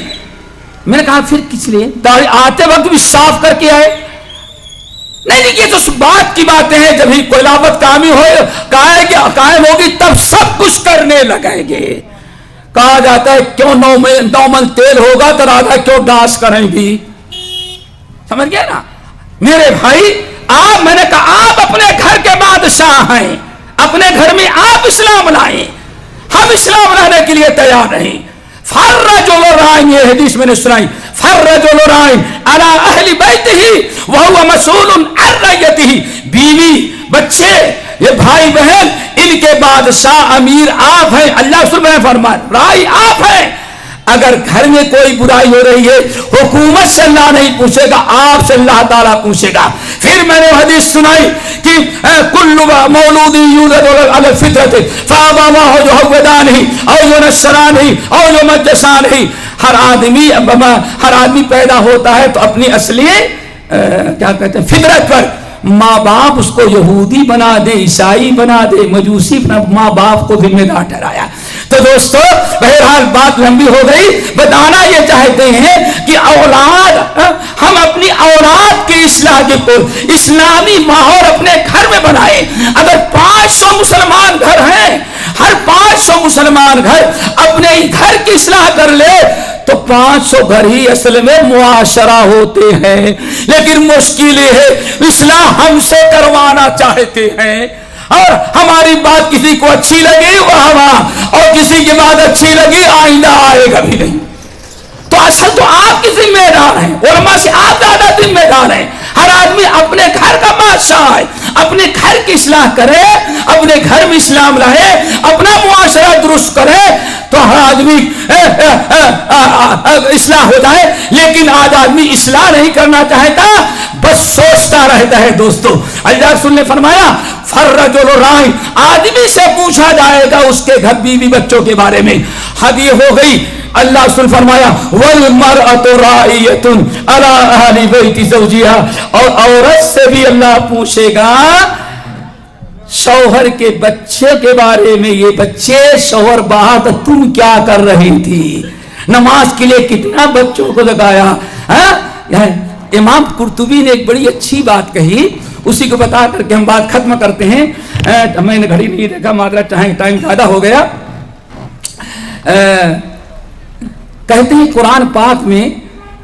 میں نے کہا پھر کس لیے داڑھی آتے وقت بھی صاف کر کے آئے؟ نہیں یہ تو بات کی باتیں ہیں جب ہی خلافت قائم ہوگی تب سب کچھ کرنے لگیں گے. کہا جاتا ہے کیوں 9 من تیل ہوگا تو راجا کیوں ڈانس کریں گی. سمجھ گئے نا میرے بھائی. آپ میں نے کہا آپ اپنے گھر کے بادشاہ ہیں، اپنے گھر میں آپ اسلام لائیں. ہم اسلام لانے کے لیے تیار نہیں. فرجل راعٍ، یہ حدیث میں نے سنائی. فرجل راعٍ علی اہل بیتہ وہو مسئول عن رعیتہ. بیوی بچے یہ بھائی بہن ان کے بادشاہ امیر آپ ہیں. اللہ سبحانہ فرمائے راعی آپ ہیں. اگر گھر میں کوئی برائی ہو رہی ہے حکومت سے اللہ نہیں پوچھے گا، آپ سے اللہ تعالیٰ پوچھے گا. پھر میں نے حدیث سنائی کہ کل مولود یولد علی الفطرۃ فابواہ یہودانہ او ینصرانہ او یمجسانہ. ہر آدمی پیدا ہوتا ہے تو اپنی اصلی کیا کہتے ہیں فطرت پر ماں باپ اس کو یہودی بنا دے، عیسائی بنا دے، مجوسی بنا، ماں باپ کو ذمہ دار ٹھہرایا. تو دوستو بہرحال بات لمبی ہو گئی. بتانا یہ چاہتے ہیں کہ اولاد ہم اپنی اولاد کی اصلاح کے اسلامی ماحول اپنے گھر میں بنائیں. اگر 500 مسلمان گھر ہیں، ہر 500 مسلمان گھر اپنے گھر کی اصلاح کر لے تو 500 گھر ہی اصل میں معاشرہ ہوتے ہیں. لیکن مشکل یہ ہے اصلاح ہم سے کروانا چاہتے ہیں اور ہماری بات کسی کو اچھی لگی واہ اور کسی کی بات اچھی لگی آئندہ آئے گا بھی نہیں. تو اصل تو آپ کی ذمہ دار ہیں، علماء سے آپ زیادہ ذمہ دار ہیں. ہر آدمی اپنے گھر کا بادشاہ ہے. اپنے گھر کی اصلاح کرے، اپنے گھر میں اسلام لائے، اپنا معاشرہ درست کرے تو ہر آدمی اصلاح ہو جائے. لیکن آج آدمی اصلاح نہیں کرنا چاہتا، بس سوچتا رہتا ہے. دوستو اللہ رسول نے فرمایا فرجل راعٍ، آدمی سے پوچھا جائے گا اس کے گھر بیوی بچوں کے بارے میں. حد یہ ہو گئی. اللہ رسول فرمایا والمرأۃ راعیۃ علی اہل بیت زوجہا، اور عورت سے بھی اللہ پوچھے گا شوہر کے بچے کے بارے میں. یہ بچے شوہر باہر تو تم کیا کر رہی تھی، نماز کے لیے کتنا بچوں کو لگایا. امام قرطبی نے ایک بڑی اچھی بات کہی، اسی کو بتا کر کے ہم بات ختم کرتے ہیں. میں نے گھڑی نہیں دیکھا، معذرت چاہیں، ٹائم زیادہ ہو گیا. کہتے ہیں قرآن پاک میں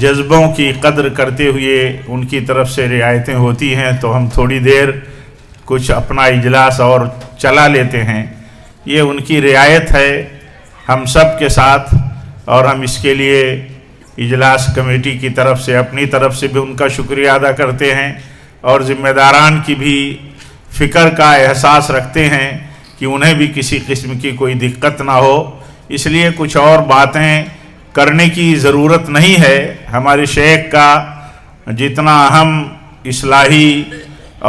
جذبوں کی قدر کرتے ہوئے ان کی طرف سے رعایتیں ہوتی ہیں تو ہم تھوڑی دیر کچھ اپنا اجلاس اور چلا لیتے ہیں. یہ ان کی رعایت ہے ہم سب کے ساتھ، اور ہم اس کے لیے اجلاس کمیٹی کی طرف سے اپنی طرف سے بھی ان کا شکریہ ادا کرتے ہیں، اور ذمہ داران کی بھی فکر کا احساس رکھتے ہیں کہ انہیں بھی کسی قسم کی کوئی دقت نہ ہو. اس لیے کچھ اور باتیں کرنے کی ضرورت نہیں ہے. ہمارے شیخ کا جتنا اہم اصلاحی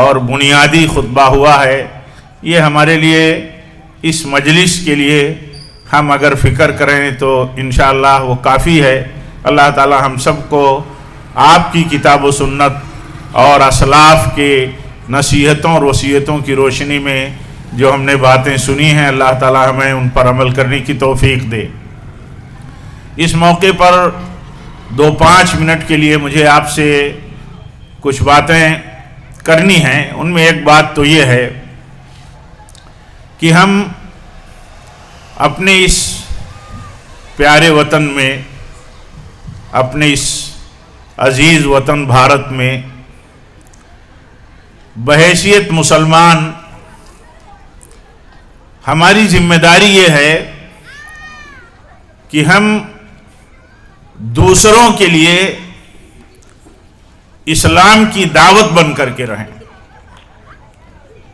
اور بنیادی خطبہ ہوا ہے، یہ ہمارے لیے اس مجلس کے لیے ہم اگر فکر کریں تو انشاءاللہ وہ کافی ہے. اللہ تعالی ہم سب کو آپ کی کتاب و سنت اور اسلاف کے نصیحتوں اور وصیتوں کی روشنی میں جو ہم نے باتیں سنی ہیں، اللہ تعالی ہمیں ان پر عمل کرنے کی توفیق دے. اس موقع پر 2-5 منٹ کے لیے مجھے آپ سے کچھ باتیں کرنی ہیں. ان میں ایک بات تو یہ ہے کہ ہم اپنے اس پیارے وطن میں، اپنے اس عزیز وطن بھارت میں بحیثیت مسلمان ہماری ذمہ داری یہ ہے کہ ہم دوسروں کے لیے اسلام کی دعوت بن کر کے رہیں.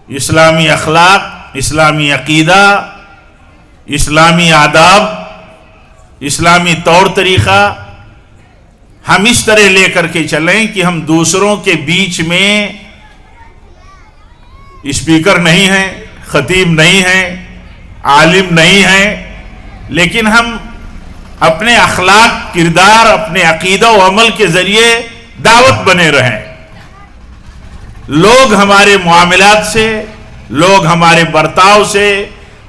اسلامی اخلاق، اسلامی عقیدہ، اسلامی آداب، اسلامی طور طریقہ ہم اس طرح لے کر کے چلیں کہ ہم دوسروں کے بیچ میں اسپیکر نہیں ہیں، خطیب نہیں ہیں، عالم نہیں ہیں، لیکن ہم اپنے اخلاق، کردار، اپنے عقیدہ و عمل کے ذریعے دعوت بنے رہیں. لوگ ہمارے معاملات سے، لوگ ہمارے برتاؤ سے،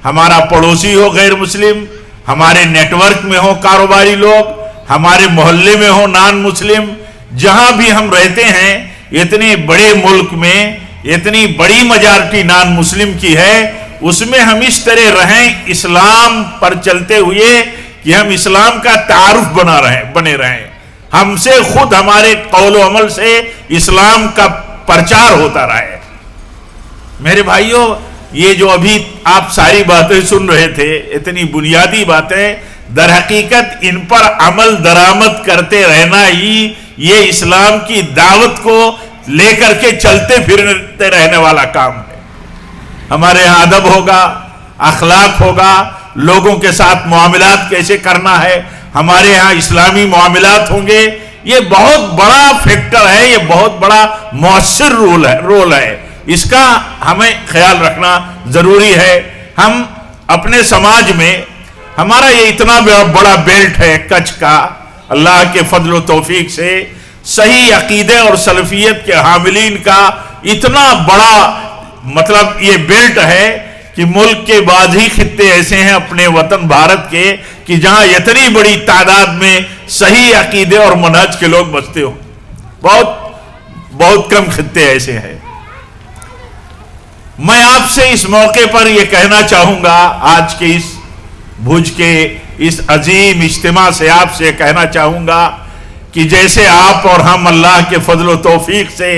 ہمارا پڑوسی ہو غیر مسلم، ہمارے نیٹ ورک میں ہو کاروباری لوگ، ہمارے محلے میں ہو نان مسلم، جہاں بھی ہم رہتے ہیں، اتنے بڑے ملک میں اتنی بڑی میجارٹی نان مسلم کی ہے، اس میں ہم اس طرح رہیں اسلام پر چلتے ہوئے کہ ہم اسلام کا تعارف بنے رہیں. ہم سے خود ہمارے قول و عمل سے اسلام کا پرچار ہوتا رہے. میرے بھائیوں، یہ جو ابھی آپ ساری باتیں سن رہے تھے، اتنی بنیادی باتیں، در حقیقت ان پر عمل درآمد کرتے رہنا ہی یہ اسلام کی دعوت کو لے کر کے چلتے پھرتے رہنے والا کام ہے. ہمارے یہاں ادب ہوگا، اخلاق ہوگا، لوگوں کے ساتھ معاملات کیسے کرنا ہے، ہمارے ہاں اسلامی معاملات ہوں گے. یہ بہت بڑا فیکٹر ہے، یہ بہت بڑا مؤثر رول ہے. اس کا ہمیں خیال رکھنا ضروری ہے. ہم اپنے سماج میں، ہمارا یہ اتنا بڑا بیلٹ ہے کچھ کا، اللہ کے فضل و توفیق سے صحیح عقیدے اور سلفیت کے حاملین کا اتنا بڑا مطلب یہ بیلٹ ہے کہ ملک کے بعض ہی خطے ایسے ہیں اپنے وطن بھارت کے کہ جہاں اتنی بڑی تعداد میں صحیح عقیدے اور منہج کے لوگ بستے ہوں. بہت کم خطے ایسے ہیں. میں آپ سے اس موقع پر یہ کہنا چاہوں گا، آج کے اس بھوج کے اس عظیم اجتماع سے آپ سے کہنا چاہوں گا کہ جیسے آپ اور ہم اللہ کے فضل و توفیق سے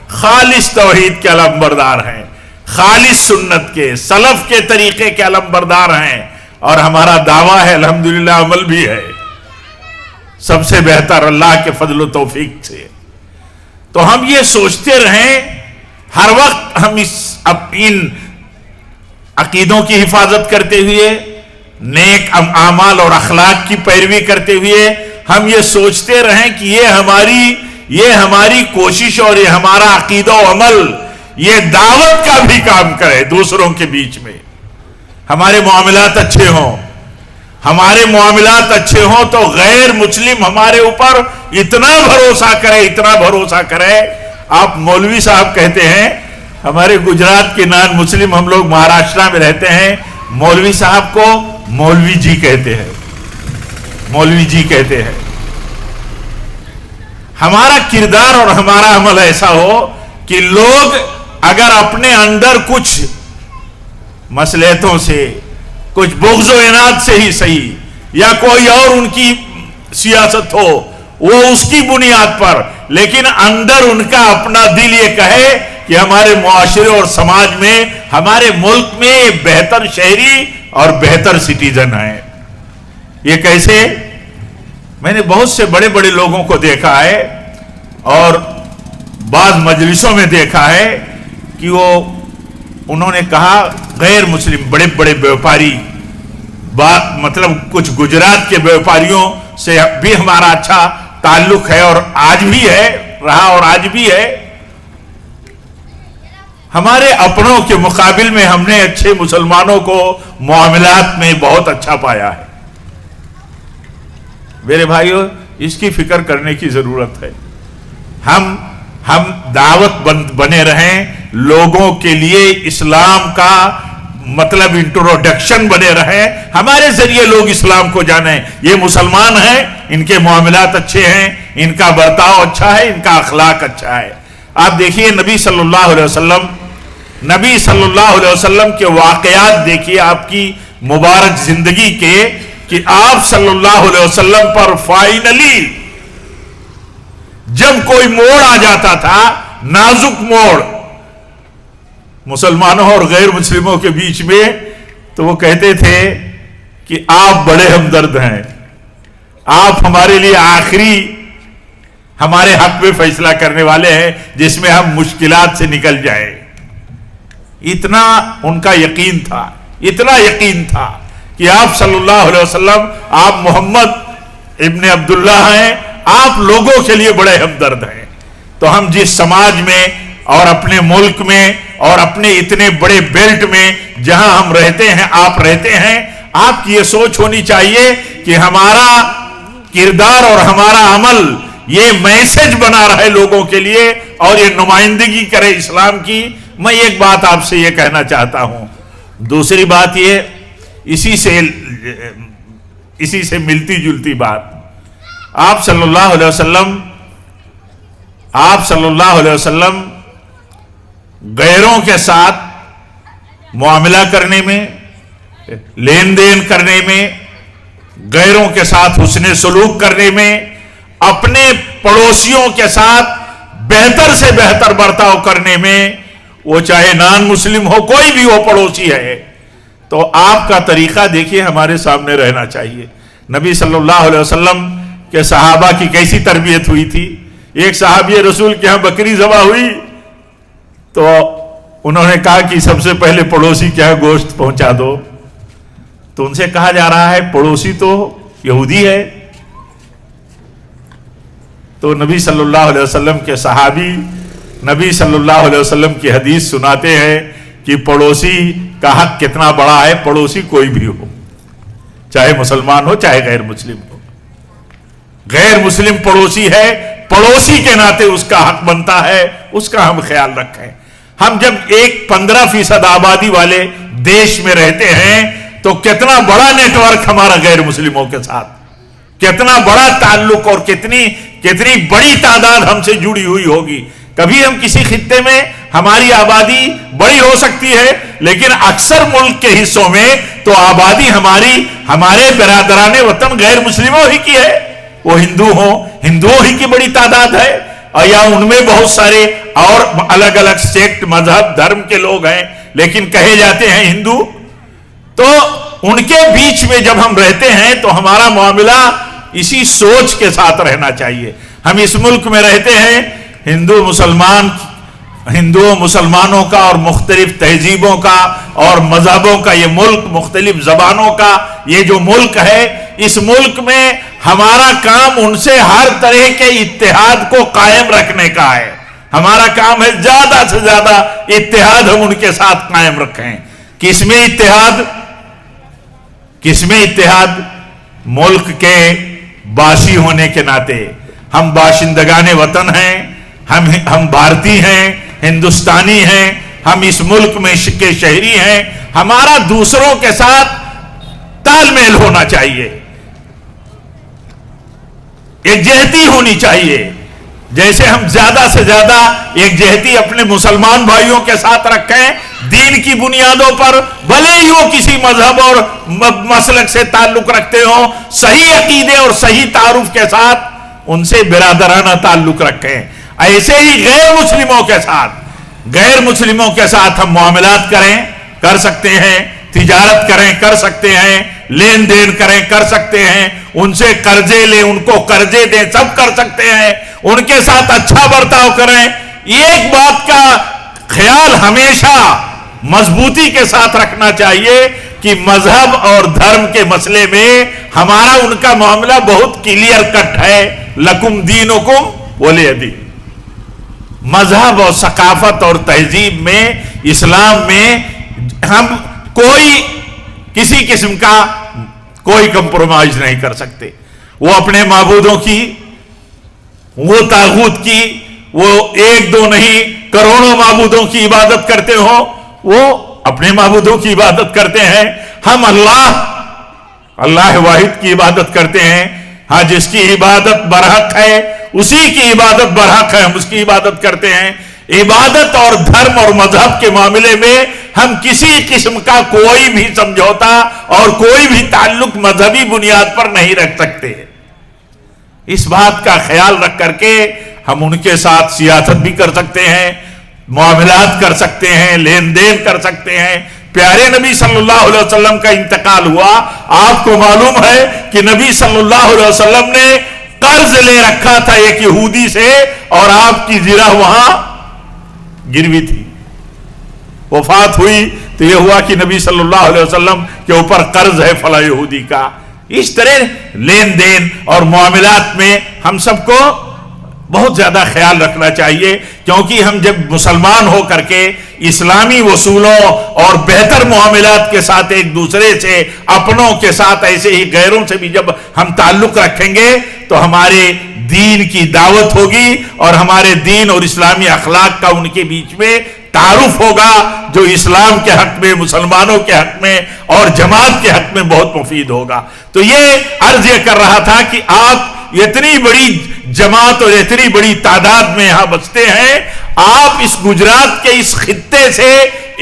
خالص توحید کے علم بردار ہیں، خالص سنت کے، سلف کے طریقے کے علم بردار ہیں، اور ہمارا دعویٰ ہے الحمدللہ عمل بھی ہے سب سے بہتر اللہ کے فضل و توفیق سے. تو ہم یہ سوچتے رہیں ہر وقت، ہم ان عقیدوں کی حفاظت کرتے ہوئے، نیک اعمال اور اخلاق کی پیروی کرتے ہوئے، ہم یہ سوچتے رہیں کہ یہ ہماری کوشش اور یہ ہمارا عقیدہ و عمل یہ دعوت کا بھی کام کرے دوسروں کے بیچ میں. ہمارے معاملات اچھے ہوں، ہمارے معاملات اچھے ہوں تو غیر مسلم ہمارے اوپر اتنا بھروسہ کرے. آپ مولوی صاحب کہتے ہیں، ہمارے گجرات کے نان مسلم، ہم لوگ مہاراشٹرا میں رہتے ہیں، مولوی صاحب کو مولوی جی کہتے ہیں، مولوی جی کہتے ہیں. ہمارا کردار اور ہمارا عمل ایسا ہو کہ لوگ اگر اپنے اندر کچھ مصلحتوں سے، کچھ بغض و عناد سے ہی صحیح، یا کوئی اور ان کی سیاست ہو، وہ اس کی بنیاد پر، لیکن اندر ان کا اپنا دل یہ کہے کہ ہمارے معاشرے اور سماج میں، ہمارے ملک میں بہتر شہری اور بہتر سٹیزن ہیں۔ یہ کیسے؟ میں نے بہت سے بڑے بڑے لوگوں کو دیکھا ہے اور بعض مجلسوں میں دیکھا ہے کہ انہوں نے کہا غیر مسلم بڑے بڑے بیوپاری، مطلب کچھ گجرات کے بیوپاریوں سے بھی ہمارا اچھا تعلق ہے اور آج بھی ہے، رہا اور آج بھی ہے۔ ہمارے اپنوں کے مقابل میں ہم نے اچھے مسلمانوں کو معاملات میں بہت اچھا پایا ہے۔ میرے بھائیو، اس کی فکر کرنے کی ضرورت ہے۔ ہم دعوت بنے رہیں، لوگوں کے لیے اسلام کا مطلب انٹروڈکشن بنے رہیں، ہمارے ذریعے لوگ اسلام کو جانیں۔ یہ مسلمان ہیں، ان کے معاملات اچھے ہیں، ان کا برتاؤ اچھا ہے، ان کا اخلاق اچھا ہے۔ آپ دیکھیے نبی صلی اللہ علیہ وسلم کے واقعات دیکھیے، آپ کی مبارک زندگی کے، کہ آپ صلی اللہ علیہ وسلم پر فائنلی جب کوئی موڑ آ جاتا تھا، نازک موڑ مسلمانوں اور غیر مسلموں کے بیچ میں، تو وہ کہتے تھے کہ آپ بڑے ہمدرد ہیں، آپ ہمارے لیے آخری ہمارے حق میں فیصلہ کرنے والے ہیں جس میں ہم مشکلات سے نکل جائیں۔ اتنا ان کا یقین تھا، اتنا یقین تھا کہ آپ صلی اللہ علیہ وسلم، آپ محمد ابن عبداللہ ہیں، آپ لوگوں کے لیے بڑے ہمدرد ہیں۔ تو ہم جس سماج میں اور اپنے ملک میں اور اپنے اتنے بڑے بیلٹ میں جہاں ہم رہتے ہیں، آپ رہتے ہیں، آپ کی یہ سوچ ہونی چاہیے کہ ہمارا کردار اور ہمارا عمل یہ میسج بنا رہے لوگوں کے لیے اور یہ نمائندگی کرے اسلام کی۔ میں ایک بات آپ سے یہ کہنا چاہتا ہوں، دوسری بات یہ، اسی سے ملتی جلتی بات، آپ صلی اللہ علیہ وسلم غیروں کے ساتھ معاملہ کرنے میں، لین دین کرنے میں، غیروں کے ساتھ حسن سلوک کرنے میں، اپنے پڑوسیوں کے ساتھ بہتر سے بہتر برتاؤ کرنے میں، وہ چاہے نان مسلم ہو، کوئی بھی وہ پڑوسی ہے، تو آپ کا طریقہ دیکھیے ہمارے سامنے رہنا چاہیے۔ نبی صلی اللہ علیہ وسلم کے صحابہ کی کیسی تربیت ہوئی تھی۔ ایک صحابی رسول کے ہاں بکری ذبح ہوئی تو انہوں نے کہا کہ سب سے پہلے پڑوسی کے ہاں گوشت پہنچا دو، تو ان سے کہا جا رہا ہے پڑوسی تو یہودی ہے۔ تو نبی صلی اللہ علیہ وسلم کے صحابی نبی صلی اللہ علیہ وسلم کی حدیث سناتے ہیں کہ پڑوسی کا حق کتنا بڑا ہے، پڑوسی کوئی بھی ہو، چاہے مسلمان ہو چاہے غیر مسلم ہو، غیر مسلم پڑوسی ہے، پڑوسی کے ناطے اس کا حق بنتا ہے، اس کا ہم خیال رکھیں۔ ہم جب 15% آبادی والے دیش میں رہتے ہیں تو کتنا بڑا نیٹ ورک ہمارا غیر مسلموں کے ساتھ، کتنا بڑا تعلق اور کتنی بڑی تعداد ہم سے جڑی ہوئی ہوگی۔ کبھی ہم کسی خطے میں ہماری آبادی بڑی ہو سکتی ہے، لیکن اکثر ملک کے حصوں میں تو آبادی ہمارے برادران وطن غیر مسلموں ہی کی ہے، وہ ہندوؤں ہی کی بڑی تعداد ہے، اور یا ان میں بہت سارے اور الگ الگ سیکٹ، مذہب، دھرم کے لوگ ہیں لیکن کہے جاتے ہیں ہندو۔ تو ان کے بیچ میں جب ہم رہتے ہیں تو ہمارا معاملہ اسی سوچ کے ساتھ رہنا چاہیے۔ ہم اس ملک میں رہتے ہیں، ہندوؤں مسلمانوں کا اور مختلف تہذیبوں کا اور مذہبوں کا یہ ملک، مختلف زبانوں کا یہ جو ملک ہے، اس ملک میں ہمارا کام ان سے ہر طرح کے اتحاد کو قائم رکھنے کا ہے۔ ہمارا کام ہے زیادہ سے زیادہ اتحاد ہم ان کے ساتھ قائم رکھیں۔ کس میں اتحاد؟ ملک کے باسی ہونے کے ناطے ہم باشندگان وطن ہیں، ہم بھارتی ہیں، ہندوستانی ہیں، ہم اس ملک میں کے شہری ہیں، ہمارا دوسروں کے ساتھ تال میل ہونا چاہیے، یکجہتی ہونی چاہیے۔ جیسے ہم زیادہ سے زیادہ یکجہتی اپنے مسلمان بھائیوں کے ساتھ رکھیں دین کی بنیادوں پر، بھلے ہی وہ کسی مذہب اور مسلک سے تعلق رکھتے ہوں، صحیح عقیدے اور صحیح تعارف کے ساتھ ان سے برادرانہ تعلق رکھیں. ایسے ہی غیر مسلموں کے ساتھ ہم معاملات کر سکتے ہیں, تجارت کر سکتے ہیں, لین دین کر سکتے ہیں, ان سے قرضے لیں, ان کو قرضے دیں, سب کر سکتے ہیں, ان کے ساتھ اچھا برتاؤ کریں. ایک بات کا خیال ہمیشہ مضبوطی کے ساتھ رکھنا چاہیے کہ مذہب اور دھرم کے مسئلے میں ہمارا ان کا معاملہ بہت کلیئر کٹ ہے. لکم دینکم ولی دین. مذہب اور ثقافت اور تہذیب میں, اسلام میں ہم کسی قسم کا کوئی کمپرومائز نہیں کر سکتے. وہ اپنے معبودوں کی, وہ طاغوت کی, وہ ایک دو نہیں کروڑوں معبودوں کی عبادت کرتے ہو, وہ اپنے معبودوں کی عبادت کرتے ہیں. ہم اللہ واحد کی عبادت کرتے ہیں. ہاں, جس کی عبادت برحق ہے اسی کی عبادت برحق ہے, ہم اس کی عبادت کرتے ہیں. عبادت اور دھرم اور مذہب کے معاملے میں ہم کسی قسم کا کوئی بھی سمجھوتا اور کوئی بھی تعلق مذہبی بنیاد پر نہیں رکھ سکتے. اس بات کا خیال رکھ کر کے ہم ان کے ساتھ سیاست بھی کر سکتے ہیں, معاملات کر سکتے ہیں, لین دین کر سکتے ہیں. پیارے نبی صلی اللہ علیہ وسلم کا انتقال ہوا, آپ کو معلوم ہے کہ نبی صلی اللہ علیہ وسلم نے قرض لے رکھا تھا ایک یہودی سے, اور آپ کی زرہ وہاں گروی تھی. وفات ہوئی تو یہ ہوا کہ نبی صلی اللہ علیہ وسلم کے اوپر قرض ہے فلاں یہودی کا. اس طرح لین دین اور معاملات میں ہم سب کو بہت زیادہ خیال رکھنا چاہیے, کیونکہ ہم جب مسلمان ہو کر کے اسلامی اصولوں اور بہتر معاملات کے ساتھ ایک دوسرے سے, اپنوں کے ساتھ, ایسے ہی غیروں سے بھی جب ہم تعلق رکھیں گے تو ہمارے دین کی دعوت ہوگی اور ہمارے دین اور اسلامی اخلاق کا ان کے بیچ میں تعارف ہوگا, جو اسلام کے حق میں, مسلمانوں کے حق میں اور جماعت کے حق میں بہت مفید ہوگا. تو یہ عرض یہ کر رہا تھا کہ آپ اتنی بڑی جماعت اور اتنی بڑی تعداد میں یہاں بستے ہیں, آپ اس گجرات کے اس خطے سے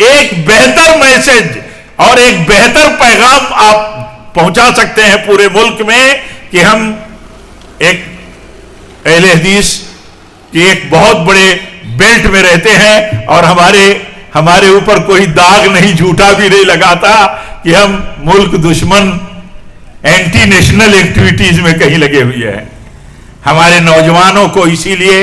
ایک بہتر میسج اور ایک بہتر پیغام آپ پہنچا سکتے ہیں پورے ملک میں کہ ہم ایک اہل حدیث کی ایک بہت بڑے بیلٹ میں رہتے ہیں اور ہمارے اوپر کوئی داغ نہیں, جھوٹا بھی نہیں لگاتا کہ ہم ملک دشمن اینٹی نیشنل ایکٹیویٹیز میں کہیں لگے ہوئے ہیں. ہمارے نوجوانوں کو اسی لیے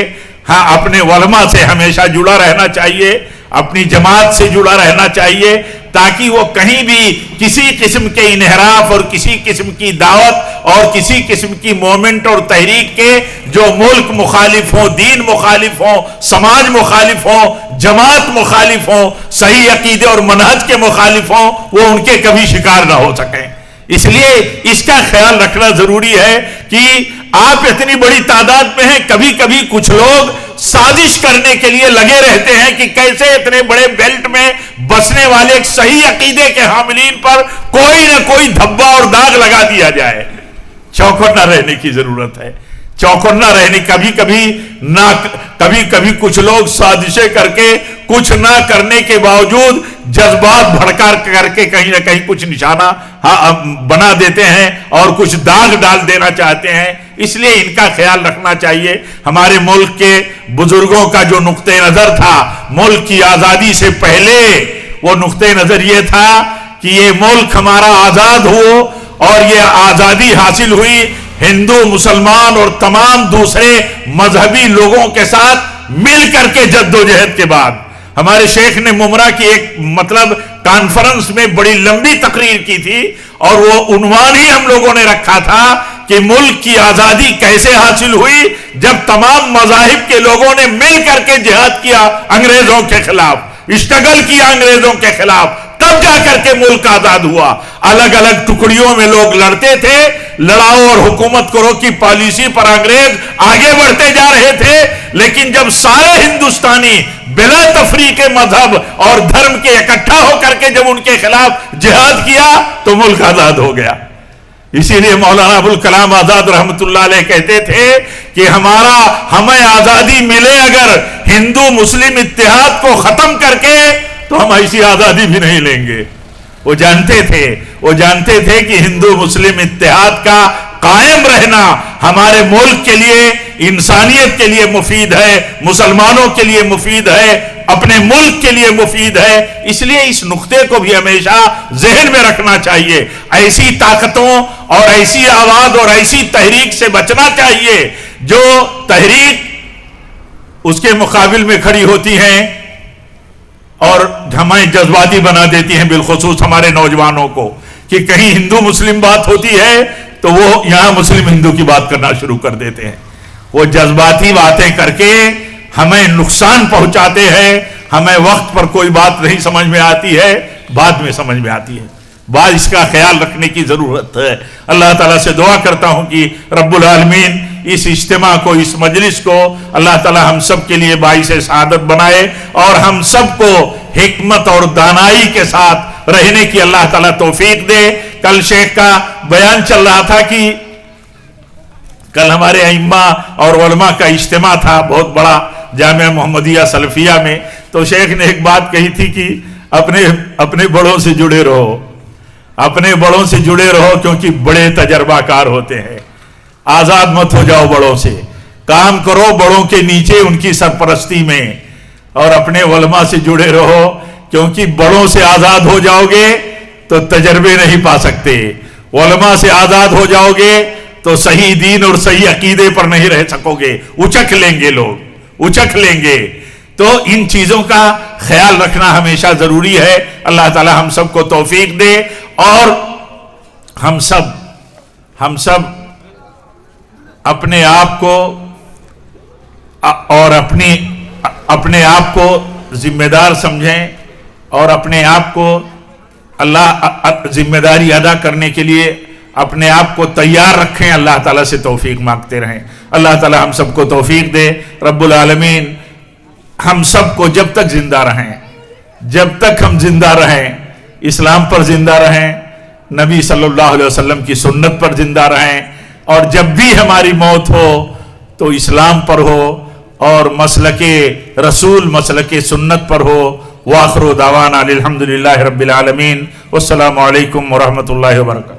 اپنے علماء سے ہمیشہ جڑا رہنا چاہیے, اپنی جماعت سے جڑا رہنا چاہیے, تاکہ وہ کہیں بھی کسی قسم کے انحراف اور کسی قسم کی دعوت اور کسی قسم کی مومنٹ اور تحریک کے جو ملک مخالف ہوں, دین مخالف ہوں, سماج مخالف ہوں, جماعت مخالف ہوں, صحیح عقیدے اور منہج کے مخالف ہوں, وہ ان کے کبھی شکار نہ ہو سکیں. اس لیے اس کا خیال رکھنا ضروری ہے کہ آپ اتنی بڑی تعداد میں ہیں, کبھی کبھی کچھ لوگ سازش کرنے کے لیے لگے رہتے ہیں کہ کیسے اتنے بڑے بیلٹ میں بسنے والے ایک صحیح عقیدے کے حاملین پر کوئی نہ کوئی دھبا اور داغ لگا دیا جائے. چوکنا رہنے کی ضرورت ہے, چوکنا رہنے. کبھی کبھی کچھ لوگ سازشیں کر کے کچھ نہ کرنے کے باوجود جذبات بھڑکا کر کے کہیں نہ کہیں کچھ نشانہ بنا دیتے ہیں اور کچھ داغ ڈال دینا چاہتے ہیں. اس لیے ان کا خیال رکھنا چاہیے. ہمارے ملک کے بزرگوں کا جو نقطۂ نظر تھا ملک کی آزادی سے پہلے, وہ نقطۂ نظر یہ تھا کہ یہ ملک ہمارا آزاد ہو اور یہ آزادی حاصل ہوئی ہندو, مسلمان اور تمام دوسرے مذہبی لوگوں کے ساتھ مل کر کے جدوجہد کے بعد. ہمارے شیخ نے ممرہ کی ایک کانفرنس میں بڑی لمبی تقریر کی تھی, اور وہ عنوان ہی ہم لوگوں نے رکھا تھا کہ ملک کی آزادی کیسے حاصل ہوئی, جب تمام مذاہب کے لوگوں نے مل کر کے جہاد کیا انگریزوں کے خلاف, اسٹرگل کیا انگریزوں کے خلاف, تب جا کر کے ملک آزاد ہوا. الگ الگ ٹکڑیوں میں لوگ لڑتے تھے, لڑاؤ اور حکومت کرو کی پالیسی پر انگریز آگے بڑھتے جا رہے تھے, لیکن جب سارے ہندوستانی بلا تفریق مذہب اور دھرم کے اکٹھا ہو کر کے جب ان کے خلاف جہاد کیا تو ملک آزاد ہو گیا. اسی لیے مولانا ابوالکلام آزاد رحمت اللہ علیہ کہتے تھے کہ ہمیں آزادی ملے اگر ہندو مسلم اتحاد کو ختم کر کے, تو ہم ایسی آزادی بھی نہیں لیں گے. وہ جانتے تھے کہ ہندو مسلم اتحاد کا قائم رہنا ہمارے ملک کے لیے، انسانیت کے لیے مفید ہے، مسلمانوں کے لیے مفید ہے، اپنے ملک کے لیے مفید ہے۔ اس لیے اس نقطے کو بھی ہمیشہ ذہن میں رکھنا چاہیے۔ ایسی طاقتوں اور ایسی آواز اور ایسی تحریک سے بچنا چاہیے جو تحریک اس کے مقابل میں کھڑی ہوتی ہیں اور ہمیں جذباتی بنا دیتی ہیں، بالخصوص ہمارے نوجوانوں کو، کہ کہیں ہندو مسلم بات ہوتی ہے تو وہ یہاں مسلم ہندو کی بات کرنا شروع کر دیتے ہیں۔ وہ جذباتی باتیں کر کے ہمیں نقصان پہنچاتے ہیں۔ ہمیں وقت پر کوئی بات نہیں سمجھ میں آتی ہے، بعد میں سمجھ میں آتی ہے۔ بعد اس کا خیال رکھنے کی ضرورت ہے۔ اللہ تعالیٰ سے دعا کرتا ہوں کہ رب العالمین اس اجتماع کو، اس مجلس کو اللہ تعالیٰ ہم سب کے لیے باعث سعادت بنائے اور ہم سب کو حکمت اور دانائی کے ساتھ رہنے کی اللہ تعالیٰ توفیق دے۔ کل شیخ کا بیان چل رہا تھا کہ کل ہمارے ائمہ اور علماء کا اجتماع تھا بہت بڑا جامعہ محمدیہ سلفیہ میں، تو شیخ نے ایک بات کہی تھی کہ اپنے بڑوں سے جڑے رہو، اپنے بڑوں سے جڑے رہو، کیونکہ بڑے تجربہ کار ہوتے ہیں۔ آزاد مت ہو جاؤ بڑوں سے، کام کرو بڑوں کے نیچے ان کی سرپرستی میں، اور اپنے علماء سے جڑے رہو، کیونکہ بڑوں سے آزاد ہو جاؤ گے تو تجربے نہیں پا سکتے، علماء سے آزاد ہو جاؤ گے تو صحیح دین اور صحیح عقیدے پر نہیں رہ سکو گے، اچک لیں گے لوگ، اچک لیں گے۔ تو ان چیزوں کا خیال رکھنا ہمیشہ ضروری ہے۔ اللہ تعالی ہم سب کو توفیق دے، اور ہم سب اپنے آپ کو اور اپنے آپ کو ذمہ دار سمجھیں، اور اپنے آپ کو اللہ ذمہ داری ادا کرنے کے لیے اپنے آپ کو تیار رکھیں۔ اللہ تعالیٰ سے توفیق مانگتے رہیں۔ اللہ تعالیٰ ہم سب کو توفیق دے۔ رب العالمین ہم سب کو جب تک زندہ رہیں، جب تک ہم زندہ رہیں، اسلام پر زندہ رہیں، نبی صلی اللہ علیہ وسلم کی سنت پر زندہ رہیں، اور جب بھی ہماری موت ہو تو اسلام پر ہو اور مسلک رسول، مسلک سنت پر ہو۔ وآخر دعوانا الحمدللہ رب العالمین، والسلام علیکم ورحمۃ اللہ وبرکاتہ۔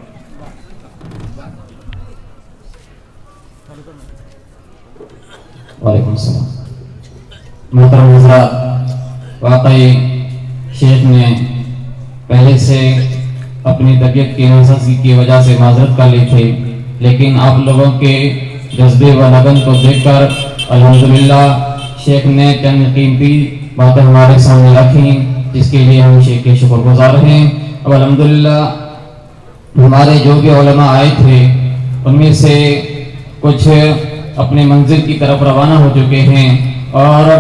وعلیکم السلام۔ محترم حضرات، واقعی شیخ نے پہلے سے اپنی طبیعت کی ناسازی کی وجہ سے معذرت کر لی تھی، لیکن آپ لوگوں کے جذبے و لگن کو دیکھ کر الحمدللہ شیخ نے چند قیمتی باتیں ہمارے سامنے رکھیں، جس کے لیے ہم شیخ کے شکر گزار ہیں۔ اب الحمدللہ ہمارے جو بھی علماء آئے تھے ان میں سے کچھ اپنے منزل کی طرف روانہ ہو چکے ہیں، اور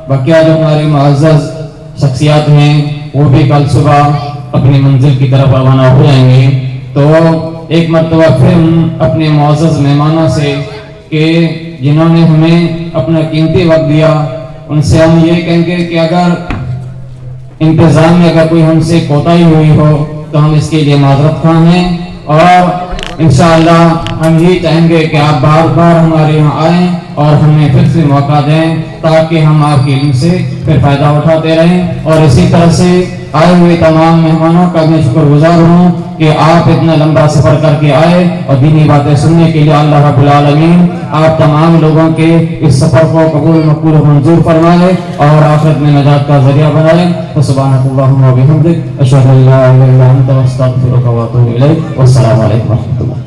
بقیہ جو ہمارے معزز شخصیات ہیں وہ بھی کل صبح اپنی منزل کی طرف روانہ ہو جائیں گے۔ تو ایک مرتبہ پھر ہم اپنے معزز مہمانوں سے کہ جنہوں نے ہمیں اپنا قیمتی وقت دیا، ان سے ہم یہ کہیں گے کہ اگر انتظام میں اگر کوئی ہم سے کوتاہی ہوئی ہو تو ہم اس کے لیے معذرت خواہ ہیں، اور انشاءاللہ ہم یہ چاہیں گے کہ آپ بار بار ہمارے یہاں آئیں اور ہمیں پھر سے موقع دیں تاکہ ہم آپ کے علم سے پھر فائدہ اٹھاتے رہیں۔ اور اسی طرح سے آئے ہوئے تمام مہمانوں کا میں شکر گزار ہوں کہ آپ اتنا لمبا سفر کر کے آئے اور دینی باتیں سننے کے لیے۔ اللہ رب العالمین آپ تمام لوگوں کے اس سفر کو قبول مقبول و منظور فرمائے اور آخرت میں نجات کا ذریعہ بنائے۔ سبحانک اللہم و بحمدک، اشہد ان لا الہ الا انت، استغفرک و اتوب الیک، والسلام علیکم و رحمۃ اللہ۔